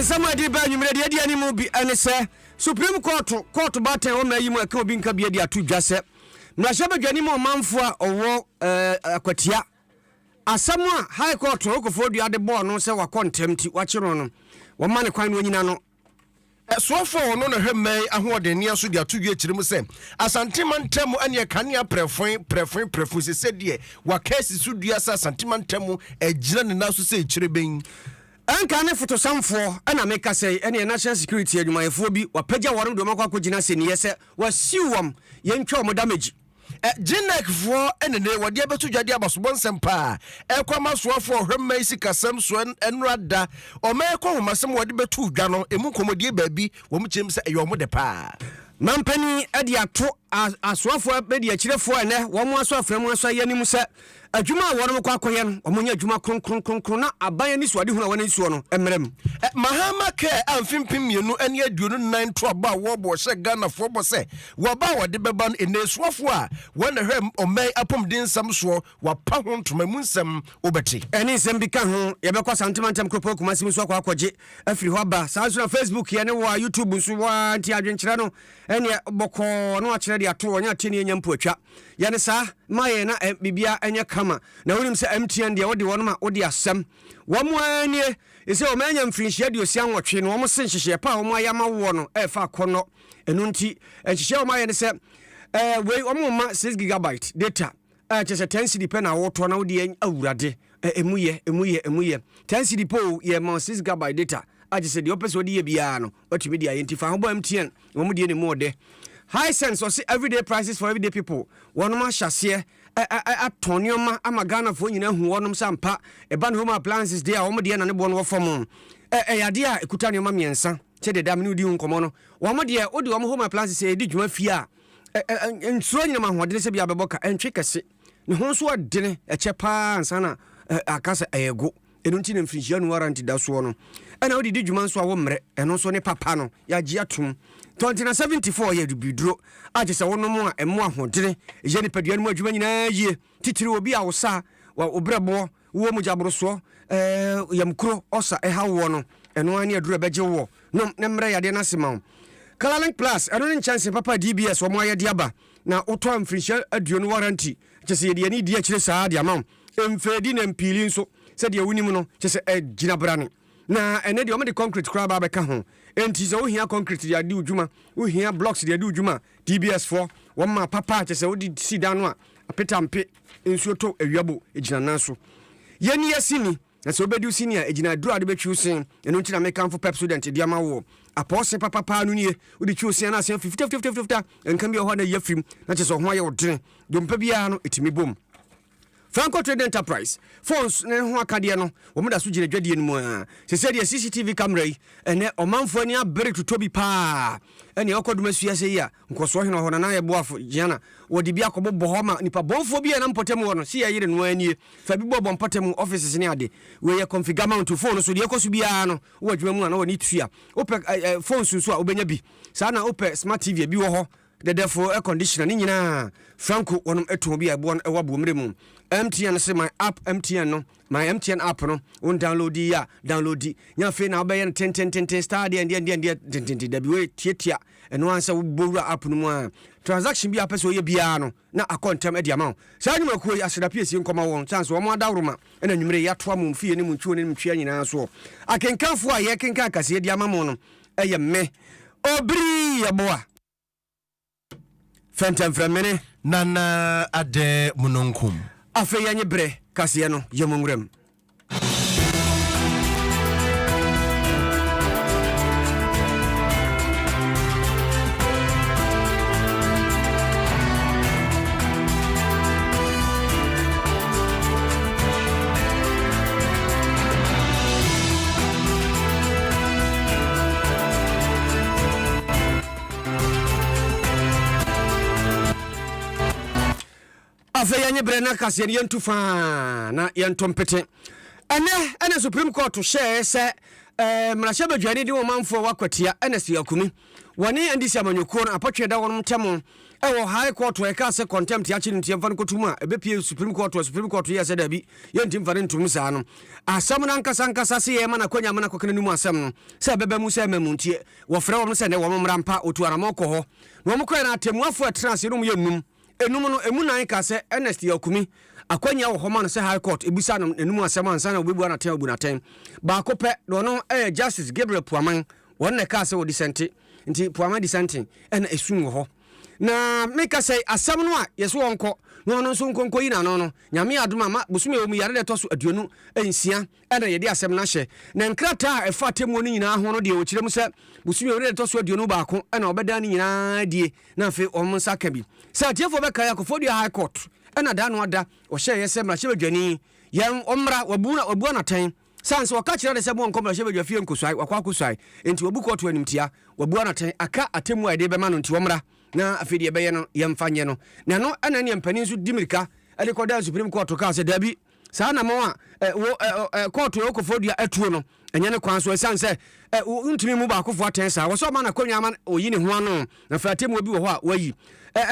Ensama di ba nyumre de dia ni mu bi ene se Supreme Court baten o mayi mu aka obi nka bi de atu dwase mrahye badwani mu manfo a owo akwatia asam a High Court okofo dua de bo no se wakontemti wakiro no wo ma ne kwan no nyina no Swafo no na hwemai ahoden ne aso de atudwe kyerem se asantemantam ane kanea prefon se de wa case su dua sa asantemantam agyina ne naso se kyereben anka ne fotosamfo ana meka sei ene national security adwumayefo bi wapagya woro de makwa kogina se ne yese wasiwom yentwa mo damage Jinek for ene wade abeto dwade abasobon sempa ekwama soafo hwemai sikasam so enrada o mekọ homasem wade betu dwa no emu komodie baabi wo mu kyem se eyo mo de pa mampani ade ato asoafo be de akirefo ene wo mo aso aframu aso yanim se adwuma a woro mkọ akoye no omonya adwuma kronkron na aban ni so ade huna wona nsuo no emrem mahama ke amfimpim mienu ene aduonu nan to aba wo bo hye Ghana fo bo se wo ba wode beba no ene soafo a wona hwem omai apom din sam so wa pa ho ntoma mu nsam obeti ene nsam bi ka ho ye be kwa santimantem kropo kuma sim so akwaje afiri ho aba saa so na Facebook ye ne wa YouTube nso wa anti adwenkyere no ene boko no akere de ato onya teni enya mpo atwa ye ne saa maye na bibia enya kama na wonim se MTN de wode wonoma wode asem wo mo anie ese o manya mfinhia de osia nwotwe no wo mo se nhihye pa wo mo ayama wo no fa kono enu nti nhihye wo maye ne se we wo mo ma 6 GB data chese 10 cd pe na wo to na wode awurade emuye 10 cd po ye ma 6 GB data ajese de opese wode ye bia no otumi de identify ho bo MTN wo mo de ne mo de high sense or see everyday prices for everyday people one ma hyase atonioma ama Ghana fo nyina hu wonom sampa eba no home appliances dey a wo de na ne bo no fom yade a ekuta ne ma miensa che de dam ne udi nkomo no wo mo de odi wo home appliances e di dwuma fie a nsuro nyina ma hodene se bia beboka entwe kese ne ho so odene eche pa ansana akasa ayego enu nti ne mfinhia no warranty da so no ana odi di dwuma nso a wo mre eno so ne papa no ya gia tum 2074 ye bidro aje se wono mu a emo ahodene je ne padua no adwuma nyina yie titiri obi a wo sa wa obrebo wo mu jabroso yamkro osa ha wo no eno ani aduro beje wo no ne mre yade na sema Kalalink Plus eno ne chance papa DBS wo mo ayede aba na oto amfrinhia aduonu warranty chese ye de ani di akire saa de amam emfedi na mpili nso se de awunim no chese gina brane na ene de o me de concrete kra ba beka ho enti so ohia concrete de ade udwuma ohia blocks de ade udwuma DBS for wo ma papa chese wo di sida no a apetampe nsuo to awiabo egina nanso yeni yasini na so obedi usini a egina duro ade betwi usin eno nti na mekanfo pep student de ama wo apose papa no nie odi twi usin na asen 50 enkan bi ho na yafrim na chese ho aye odene dompa bia no etimi bom Franco Trade Enterprise phones ne ho akade no wo meda so gire dwadie no mu a se se de CCTV camera yi ene omanfo ani abere tutobi pa ene okoduma suase yi a nkoso hene ho na ye boafo giana wo de bia kobo ho ma nipa bonfo bia na mpotem wo no se ye yire no ani fa bi bo mpotem offices ne ade we ye configure mount phone so de ekoso bia no wo adwuma mu na wo ni tua ope phones so a obenya bi sa na ope smart TV bi wo ho the therefore air conditioner ni nyina Franco wonom eto bi abo e wabo mre mu MTN say my app MTN no my MTN app no on download ya download nya fe na obaye 10 star de we tietia eno ansa wo bowura app no mu a transaction bi apeso ye bia no na akontem e dia ma sa nyuma ko asedapie si nkoma won chance wo mo adawroma ena nwumre ya to am fie ne mu ntwo ne mtwa nyina so akenkanfo a ye kenka akase dia ma mo no eye me obri ya boa Fentem fremene nana ade munonkum afe yanye bre kase no yemungrem afe yanye bre na kase yentu fa na yentompete ene Supreme Court share se mrasha badwane de wo manfo wakwatia NST akumi woni andisi amanyoko na apotwe da wonum temo ewo high court we ka se contempt ya chi ntia mfa nkotum a ebepie supreme court yes da bi ye ntim fa ntum saa no asam na nkasa se ye mana kwanya mana kokana numu asam no se bebe mu se mamu ntie wo frɛ wo se ne wo mrampa otu aramoko ho no mo kwa na atemuafo atrans no mu ye num enum no emu nan ka se NST akumi akwanya wo homa no se high court ebusa no enum asam ansa na obebu na ten obu na ten ba ko pe no Justice Gabriel Puaman won ne ka se wo disenti nti Puaman disenti na esun wo ho na meka say asam no a yeso wonko no so nkonko yi na no nyame adoma ma busumi o mu yare de toso aduonu ensia na ye de asam na hye na nkrata efa temu no nyina ho no de o kirem se busumi o de toso aduonu baako na obeda no nyina die na fe o monsa ka bi sa tiefo be kaya kofo high court na da no ada o hye yesem na hye badwani yem omra wabu na tan sans waka kire de se mo nkomra hye badwa fie nkosai wakwa kosai enti wabu court animtia wabu na tan aka atemu ade be ma no nti omra na afidi ebe no yemfanye no na no ana ne mpanin so dimirika ali koda supreme court ka se dabi saa na mo a court yo kofodua atuo no enye ne kwan so sanse untimi mu ba kofo aten saa wo so ma na kwanwa ma oyi ne ho ano na fatemu obi wo ho a wayi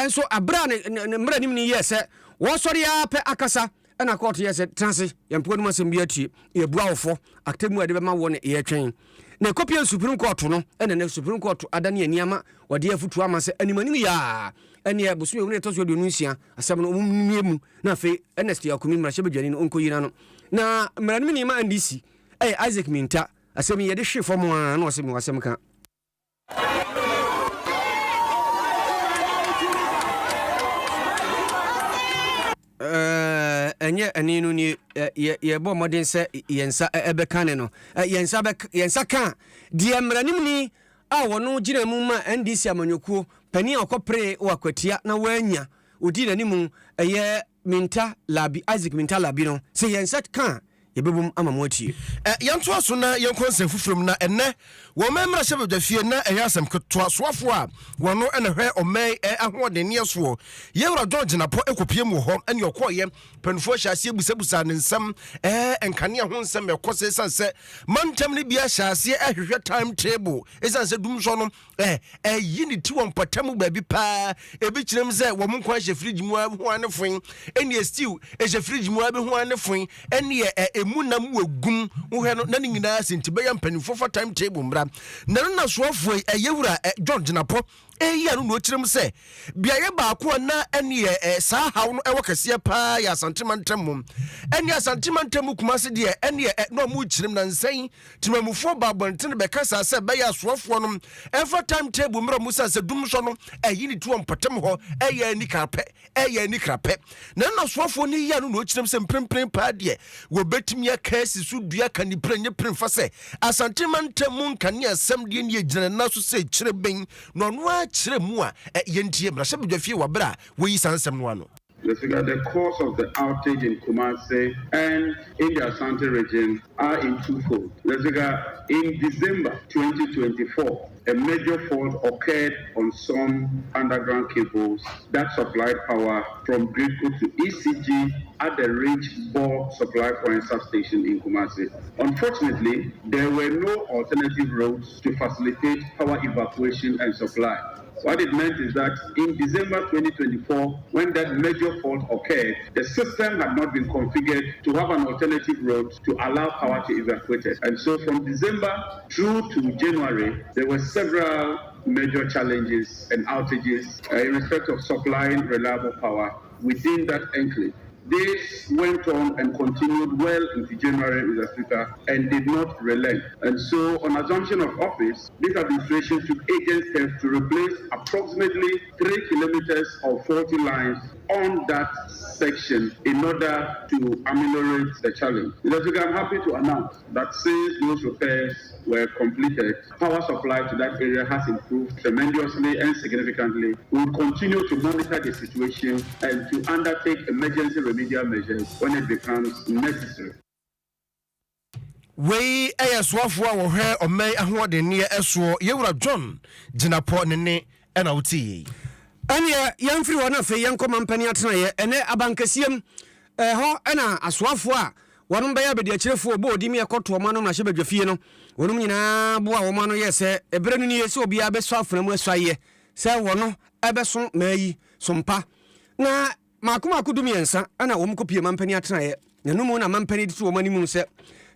enso abra ne mra nim ni yese wo sori ya pe akasa na court yese transe yempo no masem bi atie ye buawofo atemu ade be ma wo ne ye twen na kopia supreme court no ene ne supreme court adane aniama wade afutu ama se animanim ya ene abusu ewu ne toso de nunsia asem no mu na fe NST akumi mrahye badwani no onko yina no na mranim ni ma ndisi Isaac Minta asem ye de hwe fom a na wasem ka enye aninu ni ye bo modern se yensa ebekane no yensa ka die mranim ni a wono gina mu ma NDC amanyokuo pani akopre wakwatia na wanya odi nanimu eye Minta Labi Isaac Minta Labi no se yensa ka yebebum amamotie yanto aso na yenkonse fufrum na enne wo memra hye bedafie na eyasem ketwa soafo a wono ene hwe omei ahode ne so yewra George na po ekopiem wo ho ene yokoye panfo hyase busabusa ne nsam enkane ho nsam ekose sanse mantem ne bia hyase ehwehwe timetable esanse dum so no yini ti won patam baabi pa ebi kirem se wo mon kwa hye fridge mu ho anefon ene stew hye fridge mu abi ho anefon ene emu nam wagum wo no na nyina senti be yampanifo for timetable mbra na soafo yewura George na po ya no kirem se biaye baako na ene saa haw no kase pa ya santimantam ene santimantam kumase de ene no mu kirem na nsan timamufo babonten be kasa se be ya soafo no ever timetable mbra musa se dum so no yini tuo mpatam ho ya ni krape na soafo ni ya no kirem se mprempren pa de wo betimi akasi su dua kaniprenye premfa se asantimantam kan ya sam de ne gina na so se kireben no chire mu a yentie mra sebedwafie wabra wo yi sansem no ano. Let's look at the cause of the outage in Kumasi and in the Asante region are in twofold. Let's look at in December 2024, a major fault occurred on some underground cables that supplied power from Gridco to ECG at the Ridge Bore Supply Point substation in Kumasi. Unfortunately, there were no alternative routes to facilitate power evacuation and supply. What it meant is that in December 2024, when that major fault occurred, the system had not been configured to have an alternative route to allow power to evacuate. And so from December through to January, there were several major challenges and outages in respect of supplying reliable power within that enclave. This went on and continued well into January, Mr. Speaker, and did not relent. And so, on assumption of office, this administration took urgent steps to replace approximately 3 kilometers of faulty lines on that section in order to ameliorate the challenge. Mr. Speaker, I'm happy to announce that since those repairs were completed, power supply to that area has improved tremendously and significantly. We will continue to monitor the situation and to undertake emergency remedial measures when it becomes necessary. We swafo a wo hwe omei ahode ne eso yewura John Jinapo ne na uti ane yamfiri wona fe yankoma mpani atena ye ene abankasiem ho ena aswafo a wɔnom bɛyɛ abɛdi akyerɛfoɔ bɔ odi mi ɛkɔto ɔma no na hyɛ badwafie no wɔnom nyinaa boa wɔma no yɛ sɛ ɛberɛ no nie sɛ obiara bɛsɔ afena mu asuayɛ sɛ wɔno ɛbɛso maayi sompa na maako du mmiɛnsa ana wɔm kɔpie mampani atenaeɛ na no mu na mampani de to wɔm anim sɛ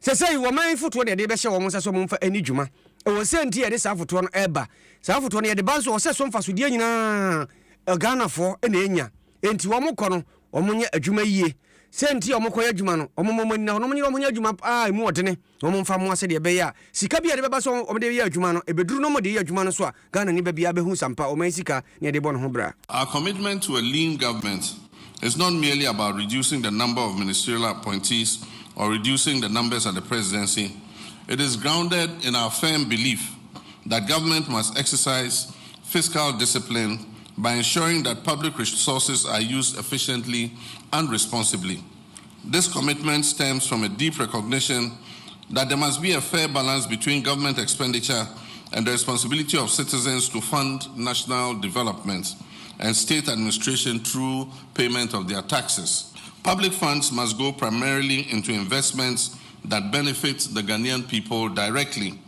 sɛ wɔman fotoɔ deɛ de bɛhyɛ wɔn nsa sɛ wɔmfa ani dwuma ɛwɔ sɛ nti yɛde saa fotoɔ no ɛba saa fotoɔ no yɛde ba nso ɔsɛ so mfasodeɛ nyinaa Ghanafoɔ ɛna ɛnya enti wɔn kɔ no wɔn nyɛ adwuma yie sɛ nti wɔn kɔ yɛ adwuma no wɔn mɔmɔ nyina wɔn nyɛ adwuma emu ɔdene wɔn mfa mo ase deɛ ɛbɛyɛ a sika bi a de bɛba so wɔn de yɛ adwuma no ebeduru no wɔn de yɛ adwuma no so a Ghana ni baabi abɛhu sampa wɔn sika ne yɛde bɔ no ho bra. Our commitment to a lean government is not merely about reducing the number of ministerial appointees or reducing the numbers at the presidency. It is grounded in our firm belief that government must exercise fiscal discipline by ensuring that public resources are used efficiently and responsibly. This commitment stems from a deep recognition that there must be a fair balance between government expenditure and the responsibility of citizens to fund national development and state administration through payment of their taxes. Public funds must go primarily into investments that benefit the Ghanaian people directly,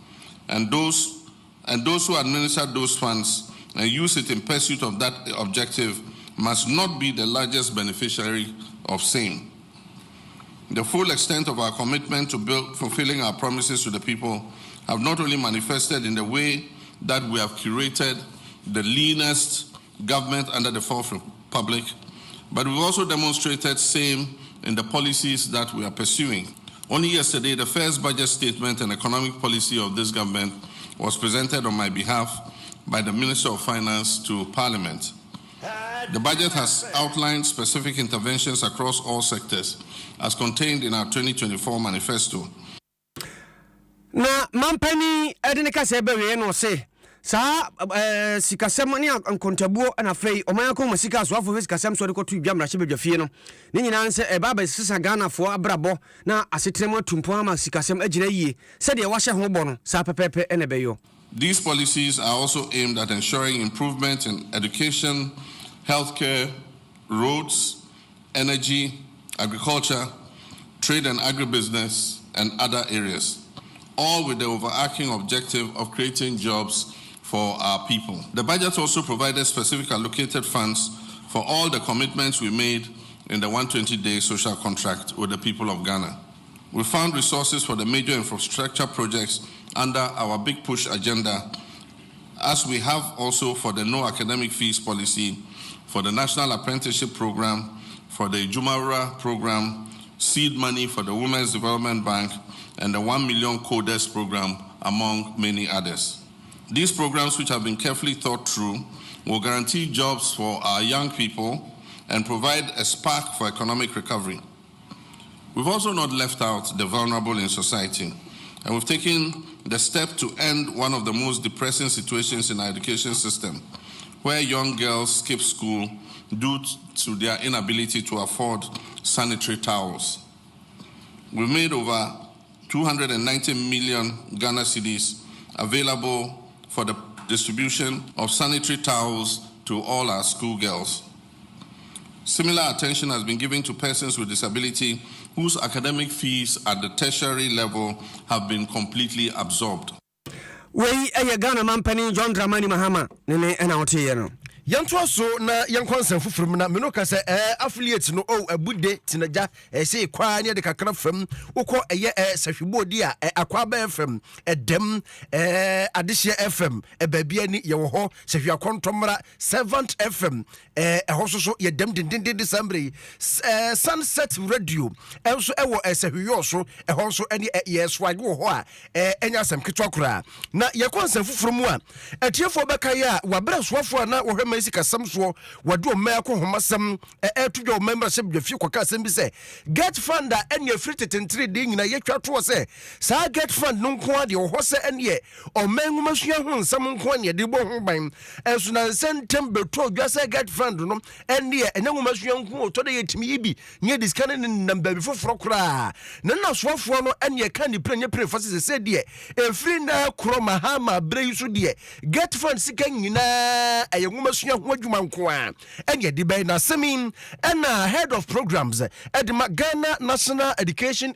and those who administer those funds and use it in pursuit of that objective must not be the largest beneficiary of same. The full extent of our commitment to fulfilling our promises to the people have not only manifested in the way that we have curated the leanest government under the Fourth Republic, but we've also demonstrated same in the policies that we are pursuing. Only yesterday, the first budget statement and economic policy of this government was presented on my behalf by the Minister of Finance to Parliament. The budget has outlined specific interventions across all sectors, as contained in our 2024 manifesto. Na mampani edene kase bewe no se saa sikasɛm ne ankontabuo na afei ɔman akɔ mu sika so afo sikasɛm so de kɔto dwamra hye badwafie no ne nyinaa sɛ ɛba ba sisa Ghanafoɔ abrabɔ na asetrem atumpo ama sikasɛm agyina yie sɛdeɛ wahyɛ ho bɔ no saa pɛpɛpɛ ene bɛyɔ. These policies are also aimed at ensuring improvement in education, healthcare, roads, energy, agriculture, trade and agribusiness, and other areas, all with the overarching objective of creating jobs for our people. The budget also provided specific allocated funds for all the commitments we made in the 120-day social contract with the people of Ghana. We found resources for the major infrastructure projects under our Big Push agenda, as we have also for the no academic fees policy, for the National Apprenticeship Program, for the Jumara Program, seed money for the Women's Development Bank, and the 1 million coders program, among many others. These programs, which have been carefully thought through, will guarantee jobs for our young people and provide a spark for economic recovery. We've also not left out the vulnerable in society, and we've taken the step to end one of the most depressing situations in our education system, where young girls skip school due to their inability to afford sanitary towels. We've made over 290 million Ghana cedis available for the distribution of sanitary towels to all our schoolgirls. Similar attention has been given to persons with disability whose academic fees at the tertiary level have been completely absorbed. Wei Ghana mampani John Dramani Mahama nene ena otiye no. Yanto so na yankwan san fufurum na meno ka se affiliate no abude tinaja se kwa ne de kakra fam wokọ sahwebodi a akwa ba fm edem adehye fm babia ni ye wo ho sahwe akontomra 7th fm ho so ye dem dindindin December Sunset Radio enso ewo sahwe yo so ho so ene ye swag wo ho a enya asem ketwa kura na yakwan san fufurum a atiefo beka ya wabra soafo na wo isi kasam so wado meko homasam tudwo membership dwafie kwaka asem bi se get fund a ene free tetentre de nyina yetwa to se sa get fund no nko ade ho se ene o menhuma sua ho nsam nko ane de bo ho ban enso na sentem beto dwa se get fund no ene enhuma sua nko to de yetimi yibi nye discan ne number bi foforo kra na soafo no ene ka ni prenye prefase se de free na kro mahama bre yusu de get fund sika nyina enhuma abɛsua ho adwuma nko a ɛnyɛ de bɛn na sɛmin ɛna head of programs ɛde Ghana National Education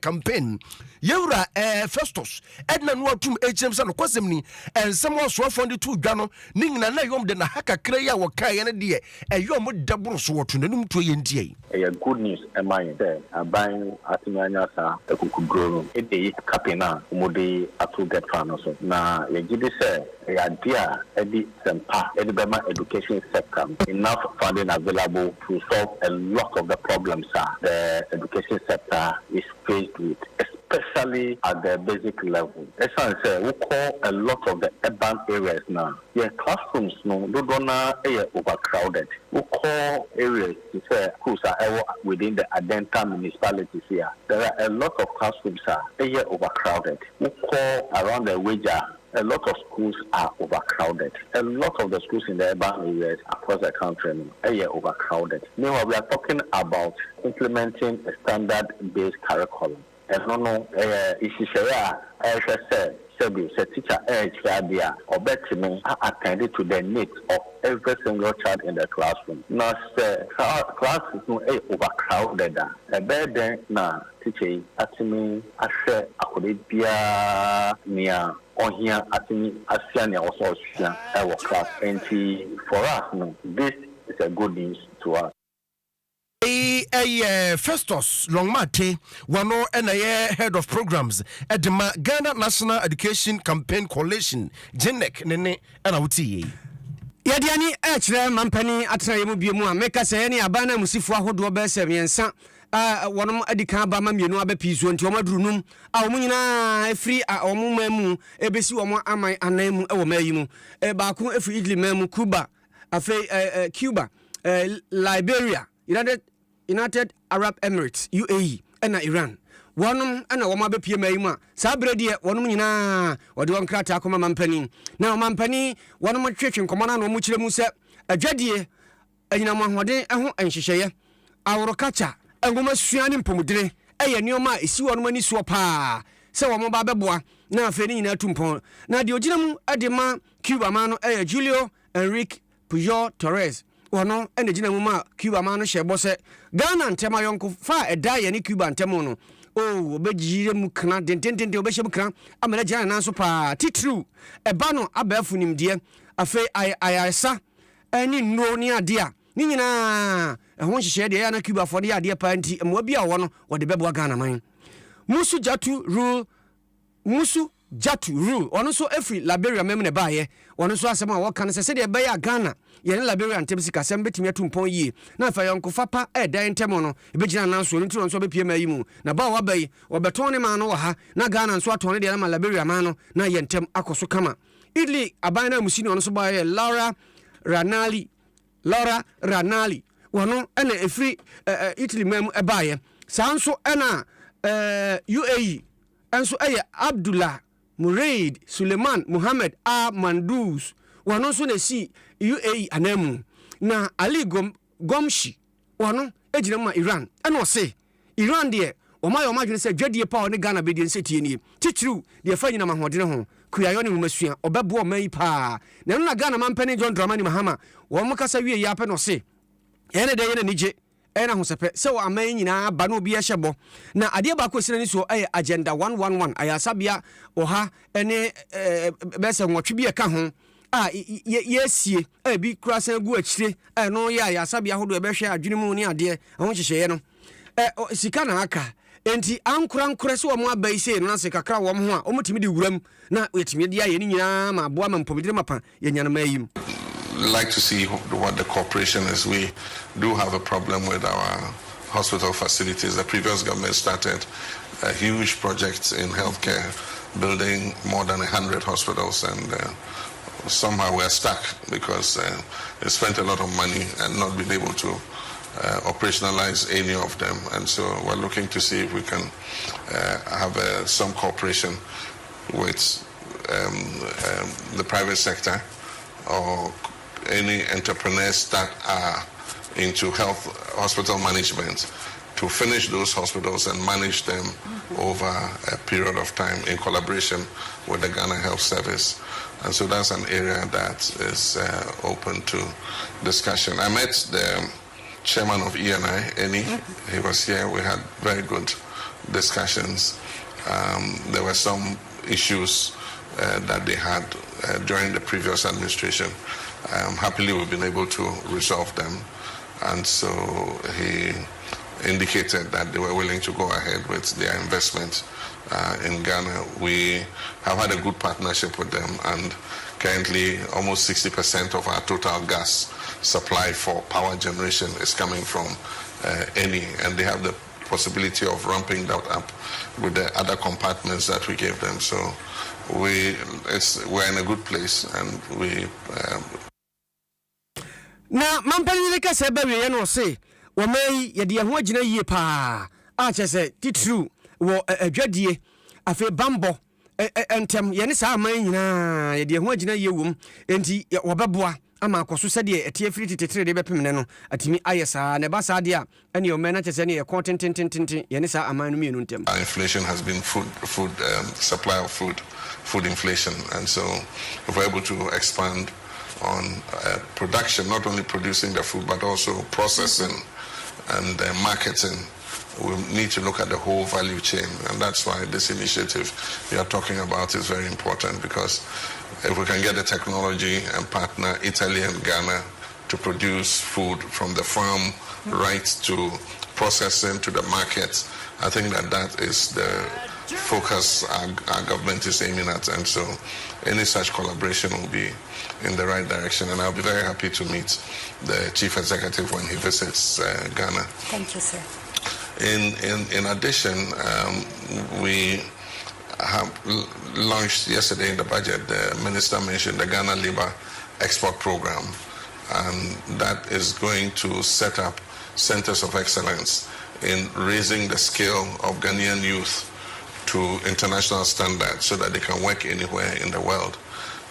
campaign yewura Festus ɛna no atum HM sɛ no kwasɛm ni ɛnsɛm ɔsoafo de to dwa no ne nyina na yom de na hakakra yi a wɔka yɛ ne de ɛyom daboro so wɔto nanum to yɛ ntie ɛyɛ good news ɛma yɛ sɛ aban atemanya sa ekukuduro no ɛde kapena umode ato get fan so na yɛgye de sɛ ɛyɛ ade a ɛde sempa ɛde bɛma education sector enough funding available to solve a lot of the problems the education sector is faced with, especially at the basic level. As I say, we call a lot of the urban areas now. Yeah, classrooms no, they are overcrowded. We call areas to say schools are within the Adenta municipalities here. There are a lot of classrooms they are overcrowded. We call around the Wager. A lot of schools are overcrowded. A lot of the schools in the urban areas across the country are overcrowded. Meanwhile, we are talking about implementing a standard-based curriculum. And no, teacher or better me attended to the needs of every single child in the classroom. Now, class is no overcrowded. A bed na teacher at me, I share a near. On here, at me, Asiania also our class. And for us, no, this is a good news to us. Festus Longmate, one and head of programs at the Ghana National Education Campaign Coalition, Jenek Nene and Auti. Yadiani H. Mampani Atrayamu, make us any Abana Musifua who do a best one of the Kabama, you know, Abepizu and Tomadrunum, Aumina, free Aumemu, Ebesi, Amai, and name Omeimu, Baku, if Italy Memu, Cuba, Cuba, Liberia, United Arab Emirates, UAE, and Iran. One and a woman be PMA, Sabredi, one mina, or the one crata come Mampani. Now Mampani, one of my church in Commander no Muchilemusa, a Jedi, a Yamahode, and Shishaya, our catcher. And we must see him pomodre. A new ma is you on money swapa. So I'm about Baboa, now fading in a tumpon. Now the original Adema, Cuba Mano, Julio, Enrique, Pujol, Torres, Wano, and the Jinama, Cuba Mano, Shebose, Ghana and Temayonko, far a die any Cuba and Temono. Oh, Bejimu Kana, Dentin, the Bishop Kran, I'm a Jan answer pa, true. A bano, a befunim, dear, a fay I sa, and in no near dear. Nina, I want to share the Anna Cuba for the idea party and will be a one or the Bebwa Ghana mine. Musu Jatu rule, one also every Liberia member by one also as what can I say the Bay Ghana, Yen Liberia and Tebsika, send me 2 ye. Now if I uncle Fapa, Diane Temono, a Bejan announcement into on Sobe PMU, Nabawa Bay, or Betoni Mano, na Ghana and Swatoni, the Liberia Mano, na Yentem Akosukama. Idli, Abina Musino also by Laura Ranali, one and a free Italy mem a buyer. Sounds so Anna UAE, and so Abdullah Muraid Suleiman Muhammad Mandous, one also they see UAE anemu. Na Ali Gomshi, one Ejinama Iran, and was say Iran dear, or my imagine said Jedi power in the Ghana Bedian City in Titu, the Afanya Mahodino. Kuyayoni Musia, or Babu May Pa. Nana Ghana man penny John Dramani Mahama, one Mukasa Yapen or say. Any day in a Nije, and I was a pet, so I may in a Banu be a shabo. Now, Adiabako says so agenda 111, Ayasabia or ha, any best and what should be a kahon. Yes, ye, a big cross and good tree, and no, ya, Sabia who do a besha, Junimonia, dear, I want to share no. Sikana Aka. Enti ankran kreso mo abaise no se kakra wo ho a o mutimi di wuram na wetimi dia ye nyina ma boa ma mpomidire mapa ye nyana mayim. Like to see what the cooperation is. We do have a problem with our hospital facilities. The previous government started a huge project in healthcare, building more than 100 hospitals, and somehow we're stuck because they spent a lot of money and not been able to operationalize any of them, and so we're looking to see if we can have some cooperation with the private sector or any entrepreneurs that are into hospital management to finish those hospitals and manage them over a period of time in collaboration with the Ghana Health Service. And so that's an area that is open to discussion. I met the chairman of ENI, Eni. He was here. We had very good discussions. There were some issues that they had during the previous administration. Happily, we've been able to resolve them. And so he indicated that they were willing to go ahead with their investment in Ghana. We have had a good partnership with them, and currently almost 60% of our total gas supply for power generation is coming from Eni, and they have the possibility of ramping that up with the other compartments that we gave them. So we're in a good place, and we. Na mampani ka se ba we no se wo mai ye de ho agina yie pa a che se titru wo adwadie afi bambo entem ye ne sa man nyina ye de ho agina yie wom enti wo beboa ama akoso se de etie firi tetere de bepem ne no atimi ayesa ne ba sa de a ene o mena che se ne ye kontintintintin ye ne sa aman no mienu ntem. Inflation has been food supply of food inflation, and so if we're able to expand on production, not only producing the food but also processing and marketing, we need to look at the whole value chain, and that's why this initiative we are talking about is very important, because if we can get the technology and partner Italy and Ghana to produce food from the farm right to processing to the market, I think that is the focus our government is aiming at, and so any such collaboration will be in the right direction, and I'll be very happy to meet the chief executive when he visits Ghana. Thank you, sir. In addition, we have launched yesterday in the budget, the minister mentioned the Ghana Labour Export Program, and that is going to set up centers of excellence in raising the skill of Ghanaian youth to international standards so that they can work anywhere in the world.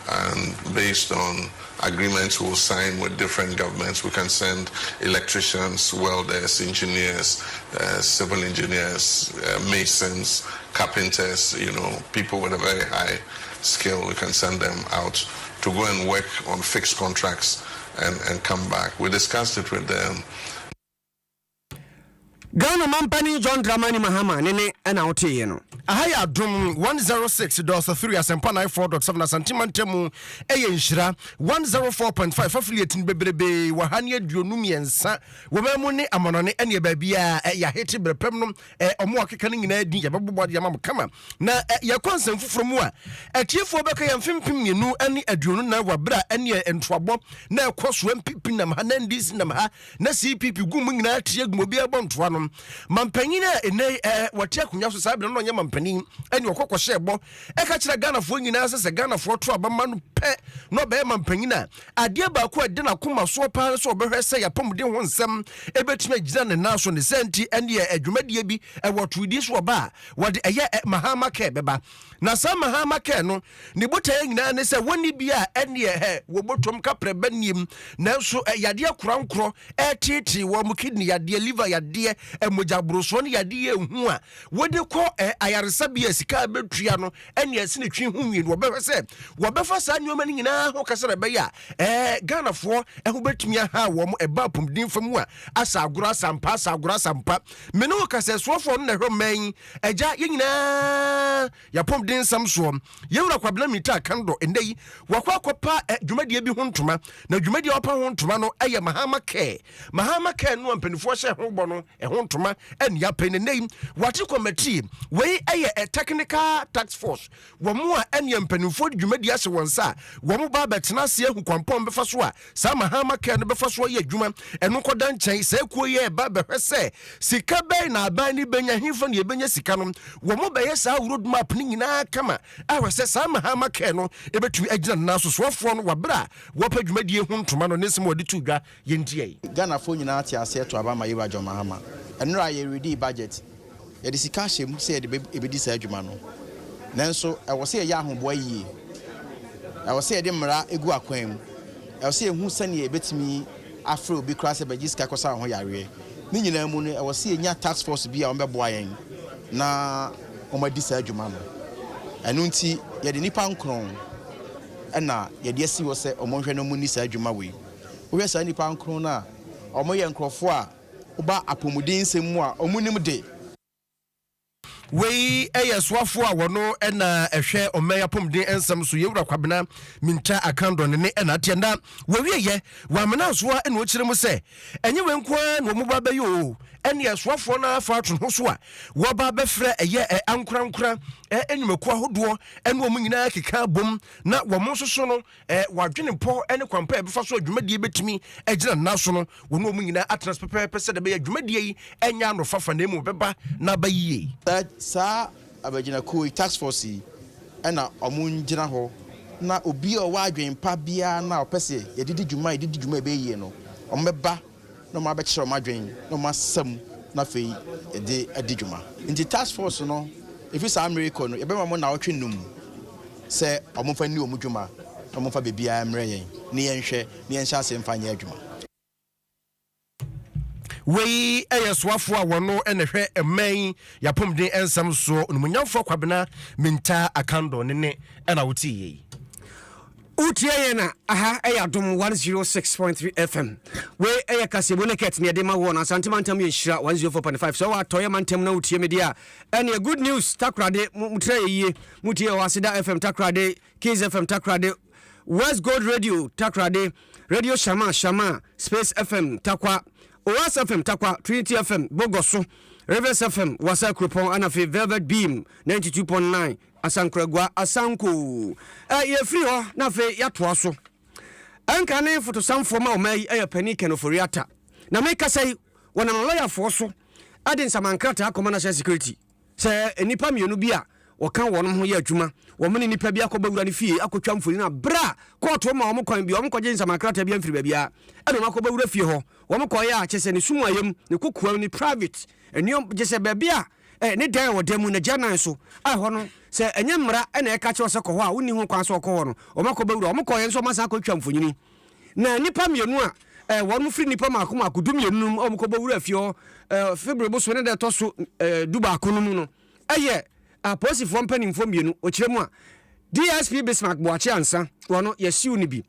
And based on agreements we'll sign with different governments, we can send electricians, welders, engineers, civil engineers, masons, carpenters, people with a very high skill. We can send them out to go and work on fixed contracts and come back. We discussed it with them. Ghana Mampani John Dramani Mahama nene ena ote ye no. Ahaya Adom 106.3 asempa 94.7 santimantemu eye nhyira 104.5 affiliate bebrebe wahane aduonum yensa womemu ne amonone ene baabia ya hete brepem no omo akeka ne nyina di yabobode yamam kama na yakonsam fufuro mu a atiefo beka yamfempem mienu ene aduonu na wabra ene entoabo na ekoso mpipinam ha na ndisi nam ha na CPP gum nyina tie gumobi abontoa no mampanyina ene wate akunya so sabe no nyama mpanin ene okokɔ hyebo eka kira Ghana fo nyina se Ghana fo to abama no pe no be mampanyina ade ba ko ade na koma so pa so obehwe se yapamde ho nsem ebetuma gina ne naso ne senti ene adwumadie bi wotudi so ba wode eye mahama ke beba na sa mahama ke no ne botaye nyina ne se woni bi a ene wo botom kapre banim na so yade akorankoro titi wo mu kidney yade liver yade emojabroso ne yade ehu a wode ko ayaresa bia sika betua no ene asine twi hu nwi no bɛhwɛ sɛ wɔbɛfa saa nyoma ne nyinaa ho kasɛ bɛ ya Ghana fo ɛho betumi ha wɔ mo ɛba pomdin famu a asa agora sampa me no kasɛ soɔfo no na hwɛ man agya ye nyinaa ya pomdin sam so yewura kwabla mita kando endai wakwa kopa dwumadie bi ho ntoma na dwumadie opa ho ntoma no ɛyɛ mahama ke no ampanifo hyɛ ho bɔ no ɛho ntoma ɛne ya pɛ ne nei wate committee wei ɛyɛ a technical task force wɔmo a ɛne ampanifo dwumadie ahyɛ wɔn sa wɔmo ba betena se ahu kwampɔn befa so a sa mahama ke no befa so yɛ adwuma ɛno kɔda nkyɛn sɛ kuo yɛ ba behwɛ sɛ sika bɛn na aban ne benya himfa ne benya sika no wɔmo bɛyɛ sa road map ne nyinaa kama ahwɛ sɛ sa mahama ke no ebetumi agina na so sofoɔ no wabra wɔpa dwumadie ho ntoma no ne nsɛm wɔde tu dwa yɛntie Ghana fo nyinaa te ase to aba ma yewa John Mahama ɛnura yɛ ready budget yɛde sika hyɛ mu sɛ yɛde ebedi saa adwuma no nanso ɛwɔ sɛ yɛ ahoboa yie ɛwɔ sɛ yɛde mmara egu akwan mu ɛwɔ sɛ yɛhu sɛnea ebetumi afrɛ obi kora sɛ bɛgye sika kɔsa ho yareɛ ne nyinaa mu no ɛwɔ sɛ yɛnya task force bi a wɔbɛboa yɛn na wɔmadi saa adwuma no ɛno nti yɛde nipa nkron ɛna yɛde asi wɔ sɛ ɔmo nhwɛ no mu ni saa adwuma wei wohwɛ saa nipa nkron no a ɔmo yɛ nkurɔfoɔ a woba apɔmuden nsɛm mu a ɔmo nim de wei ɛyɛ soafo a wɔno ɛna ɛhwɛ ɔmɛ apɔmuden nsɛm so yɛwura kwabena minta akando ne ɛna ateɛ na wɔwieyɛ wɔamena soa ɛna ɔkyerɛ mu sɛ ɛnyɛ wei nkoa na ɔmo ba bɛyɛ o ɛne ɛsoafoɔ no afa ato ho so a wɔba bɛfrɛ ɛyɛ ankorankora ɛnwumaku ahodoɔ ɛne ɔmo nyinaa keka bom na wɔn nso so no wɔadwene pɔ ɛne kwampa ɛbɛfa so adwumadie bɛtumi agyina nna so no wɔn ɔmo nyinaa atena pɛpɛɛpɛ sɛ dɛbɛyɛ adwumadie yi ɛnyɛ ano fafa na emu bɛba na abayie saa abagyinakuo tax force yi ɛna ɔmo ngyina hɔ na obi a ɔwɔ adwen pa biara na ɔpɛ sɛ yɛdidi dwuma ɛbɛyie no ɔmo bɛba na ɔmo abɛkyerɛ ɔmo adwen na ɔmo asɛm na afei yɛde adi dwuma nti tax force no efi saa miracle no yɛbɛma mo na ɔtwe nnum sɛ ɔmo fa ni ɔmo dwuma ɔmo fa beebiara mmerɛ yɛn ne yɛnhwɛ ne yɛnhyɛ ase mfa nyɛ adwuma wei ɛyɛ soafo a wɔno ɛna hwɛ ɛmɛn yapɔmden nsɛm soɔ onumunyamfoɔ kwabena minta akando ne ɛna wotie yi Utie yena aha ɛyɛ Adom 106.3 FM we ɛyɛ Kasiebo Naket ne de ma wo na Asante mantam yɛ hyira 104.5 so wa toye mantam na utie media ɛne good news takrade mutre yie mutie wa Asida FM takrade Kids FM takrade West Gold Radio takrade Radio Shama Space FM takwa Oas FM takwa Trinity FM Bogoso Rivers FM Wasa Krupon anafe Velvet Beam 92.9 Asankragwa Asanko ye free ho na fe yatoa so anka ne foto samfo ma o mai panic no foriata na me kasai wona lawyer fo so adin samankrata akoma national security se enipa mienu bi a wokan wono ho ye adwuma wo me nipa bi akobawura ne fie akotwa mfori na bra court ma wo kwan bi wo kɔgye samankrata bi amfiri ba bia ɛna makobawura fie ho wo kɔye a kyese ne sumu ayam ne kokoa ni private eniom gyese ba bia ne dan wo demu na gyanan so ho no se enye mmara na eka kye ose kɔ hɔ a woni ho kwan so kɔ hɔ no ɔmakɔbawura ɔmakɔye nso masa akɔtwa mfonyini na nipa mienu a wɔn firi nipa maako dum yenum ɔmakɔbawura fie hɔ February bo so ne de to so duba akono mu no ɛyɛ aposifo mpanimfo mienu okyerɛ mu a DSP Bismarck Boache ansa wɔno yɛsiw ne bi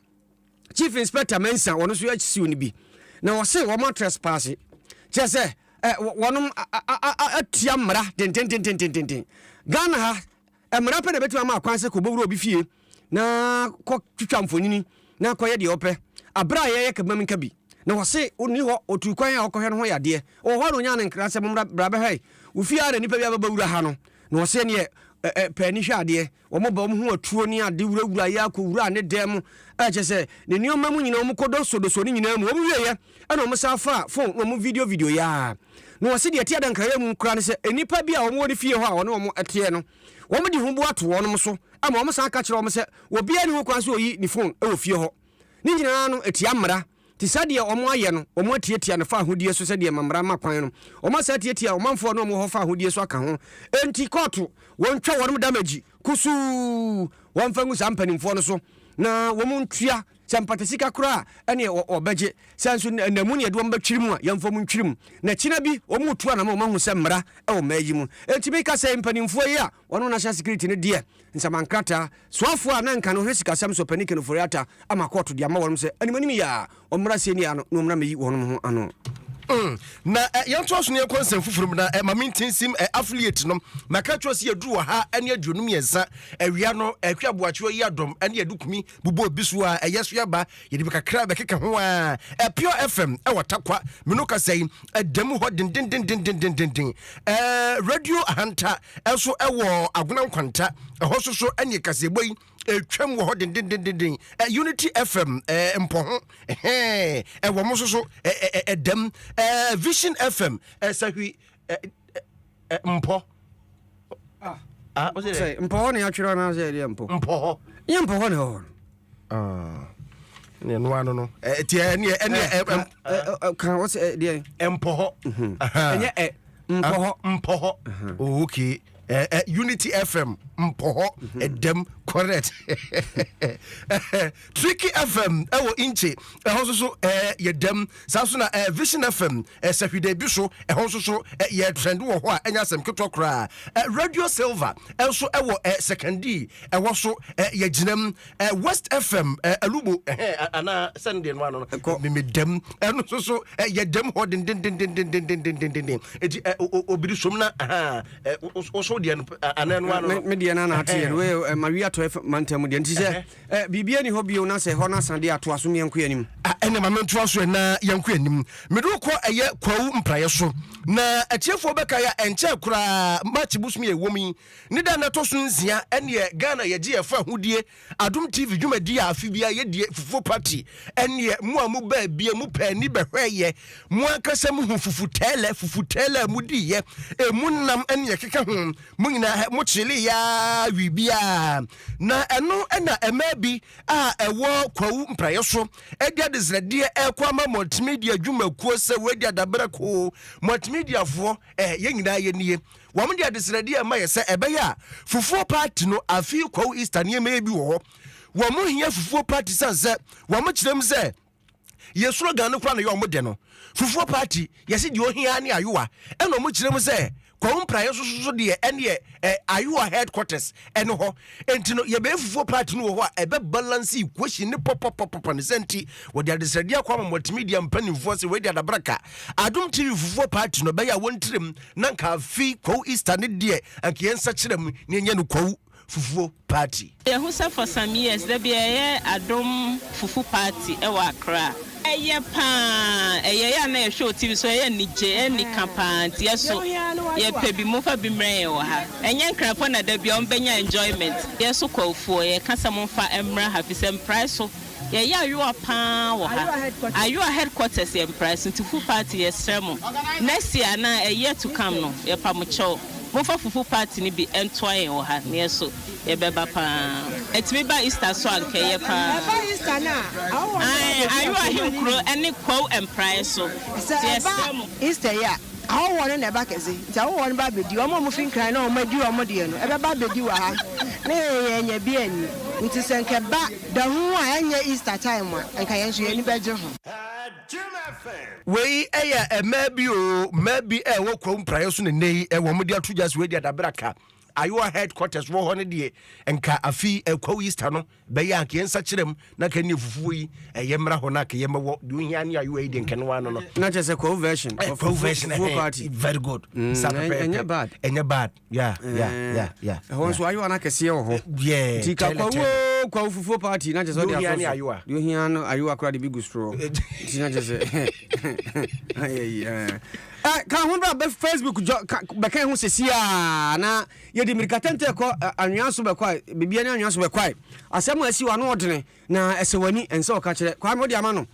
Chief Inspector Mensa wɔno so yɛsiw ne bi na wɔse wɔn trespass kyɛ sɛ wɔnom atia mmara tenten Ghana ha mmara pɛ na betu ama akwan sɛ kɔbɔwura obi fie na kɔ twitwa mfonyini na kɔ yɛ de opɛ abra yɛ kabam nka bi na wɔse oni hɔ otu kwan a ɔkɔhwɛ no ho yade o hɔ no nya ne nkra sɛ mmara bra bɛ hɛ wo fie ara nipa bi ababawura ha no na wɔse ne pɛni hwɛ ade wɔn ba wɔn ho atuo ni ade wurawura yɛ akɔwura ne dɛm mu ɛkyɛ sɛ ne nneɛma mu nyina wɔn kɔdɔ sodoso ne nyina mu wɔn wiɛ ɛna wɔn sa fa phone na wɔn video ya na wɔse deɛ tia dankara mu nkra ne sɛ enipa bi a wɔn wɔ ne fie hɔ a wɔn ɛteɛ no wɔn de ho bu ato wɔn so ama wɔn san ka kyerɛ wɔn sɛ obi ani ho kwan so oyi ne phone ɛwɔ fie hɔ ne nyina no etia mmara ti sadeɛ wɔn ayɛ no wɔn atiatia ne fa ahodie so sɛdeɛ mamra ma kwan no wɔn asa atiatia wɔn manfoɔ no wɔn hɔ fa ahodie so aka ho enti court wɔn twa wɔn damage kusu wɔn fa ngu sa mpanimfoɔ no so na wɔn ntua sampatasika kora ɛne ɔbɛgye sanso namu ne yɛde wɔn bɛtwiri mu a yɛmfa mu ntwiri mu na kyina bi wɔn tu anama wɔn ahu sɛ mmara ɛwɔ maayi mu enti bi ka sɛ mpanimfoɔ yi a wɔn national security ne deɛ nsamankrata soafoɔ a na nka no hwɛ sikasɛm so panic no foriata ama court de ama wɔn sɛ animanim yɛ a ɔmmra sɛ ni ano na ɔmmra meyi wɔn ho ano na yɛnto so ne kɔnsɛm foforom na mamintinsim affiliate no maka twɔ sɛ yɛduru wɔ ha ɛne aduonum yɛnsa awia no akwa boakyewa yi adɔm ɛne yɛdukumi bubɔ bi so a ɛyɛ so yɛba yɛde bɛkakra bɛkeka ho a Pure FM ɛwɔ takwa meno kasa yi ɛdamu hɔ dendendendendendenden radio ahanta ɛso ɛwɔ agona nkwanta ɛhɔ so so ɛne Kasiebo yi twam wɔ hɔ dendendenden Unity FM mpɔ ho ɛwɔ mo so so ɛdam Vision FM sahwi mpɔ what's it mpɔ ne atwere na sɛ ɛde mpɔ yɛ mpɔ hɔ ne hɔ ne no ano no tie ne kan what's it deɛ mpɔ hɔ ɛnyɛ mpɔ hɔ okay Unity FM mpɔ hɔ ɛdam correct. Tricky FM ewo inche ehonso so yedam sasuna Vision FM sahwide bi so ehonso so ye trend wo ho a enya asem keto kra Radio Silver also ewo secondary ewo so ye ginam West FM alubo ana Sunday no ano me dem eno so yedam ho den eti obiri somna so de ana no ano me de na ate we Maria to mantem de nti se bibia ni hobio na se ho na sande ato aso me yanko anim ene ma mentu aso na yanko anim me do ko eye kwawu mpraye so na atiefo beka ya enche kura match busumi ewomi ni da na to so nzia ene Ghana ye je efa hudie Adom TV dwumadi afi bia ye die fufu party ene mu amu ba bia mu pa ni behweye mu akasa mu fufutele mu di ye emu nam ene keka ho mu nyina mu chili ya wibia na eno na emabi a ewo kwawu mpraye so edia desrede ekwama multimedia dwumakuo se wedia dabrako multimedia fo ye nyina ye nie wom dia desrede ma ye se ebeya fufuo party no afi kwawu Easter ne emabi wo wom hia fufuo party sanse wom kirem se ye slogan no kra na ye omode no fufuo party ye se di ohia ne ayowa eno mo kirem se kwom praye so de ene ayowa headquarters eno ho entino ye be fufuo party no ho a ebe balance equation ne pop ne senti wo de adesrade akwa multimedia mpanimfo se we de adabraka Adom TV fufuo party no be ya wontirem na nka fi kwawu Easter ne de anka yensa kirem ne nya no kwawu fufuo party who say for some years there be a Adom fufu party ewa Accra eye pa eye ya na show TV so eye nije ni kampanti yeso ye pebi mo fa bi mre wo ha enye nkrafo na da bi on benya enjoyment yeso kwafo ye kasa mo fa emra happy sem price so ye ya you pa wo ha ayu headquarters em price to fufu party ye stremo next year na eye to come no ye pa mo cho mo fa fufu party ni bi entwine wo ha ne so ye beba pa etimi ba Easter so anke ye pa ba Easter na ayu ahinkro ene kwaw emprise so yes Easter ya awo won na ba keze nti awo won ba bedi omo mo fin kran na omo di omo de no ebe ba bedi wa ha na ye nya bi ani nti senke ba da hu a enya Easter time a enka yen so ye ni beje ho we eya maybe wo kwom praye so ne nei wo mo de atojas we de adabraka ayowa headquarters wo ho ne de enka afi kwawu Easter no be ya anka yensa kirem na ka ne fufuo yi yemra ho na ka yemewo de ohia ne ayowa yi de nke no ano no na just a kwawu version of fufu party very good enya bad yeah ho so ayowa na kese ho yeah tika kwawu fufu party na just de ayowa de ohia no ayowa kra de bigu straw tina just kan ho ba Facebook be kan ho sesia na ye di mirikatente ko anwanso be kwai bibia ne anwanso be kwai asem asi wa no odene na esewani ense o ka kire kwa mo di ama no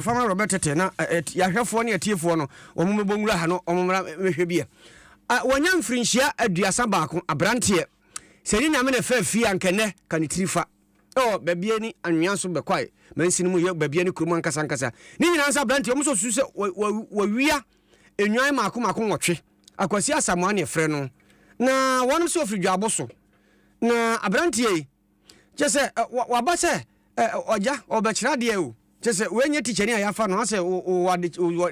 fama Robert tete na ya hwefo ne atiefo no omo bonwura ha no omo mra mehwe bia wonya mfrinhia aduasa baako abrante seni na me na fa ankene kan tirifa babia ni anwanso be kwai mansini mu ye babia ni kurumu ankasa ni nyina nsa abrante omo so su se wawia enwan mako nwotwe akwasi asamoa ne frɛ no na wonom se ofridwa aboso na abrantie je se waba se oja obekira de o je se wenye teacher ni ayafa no ase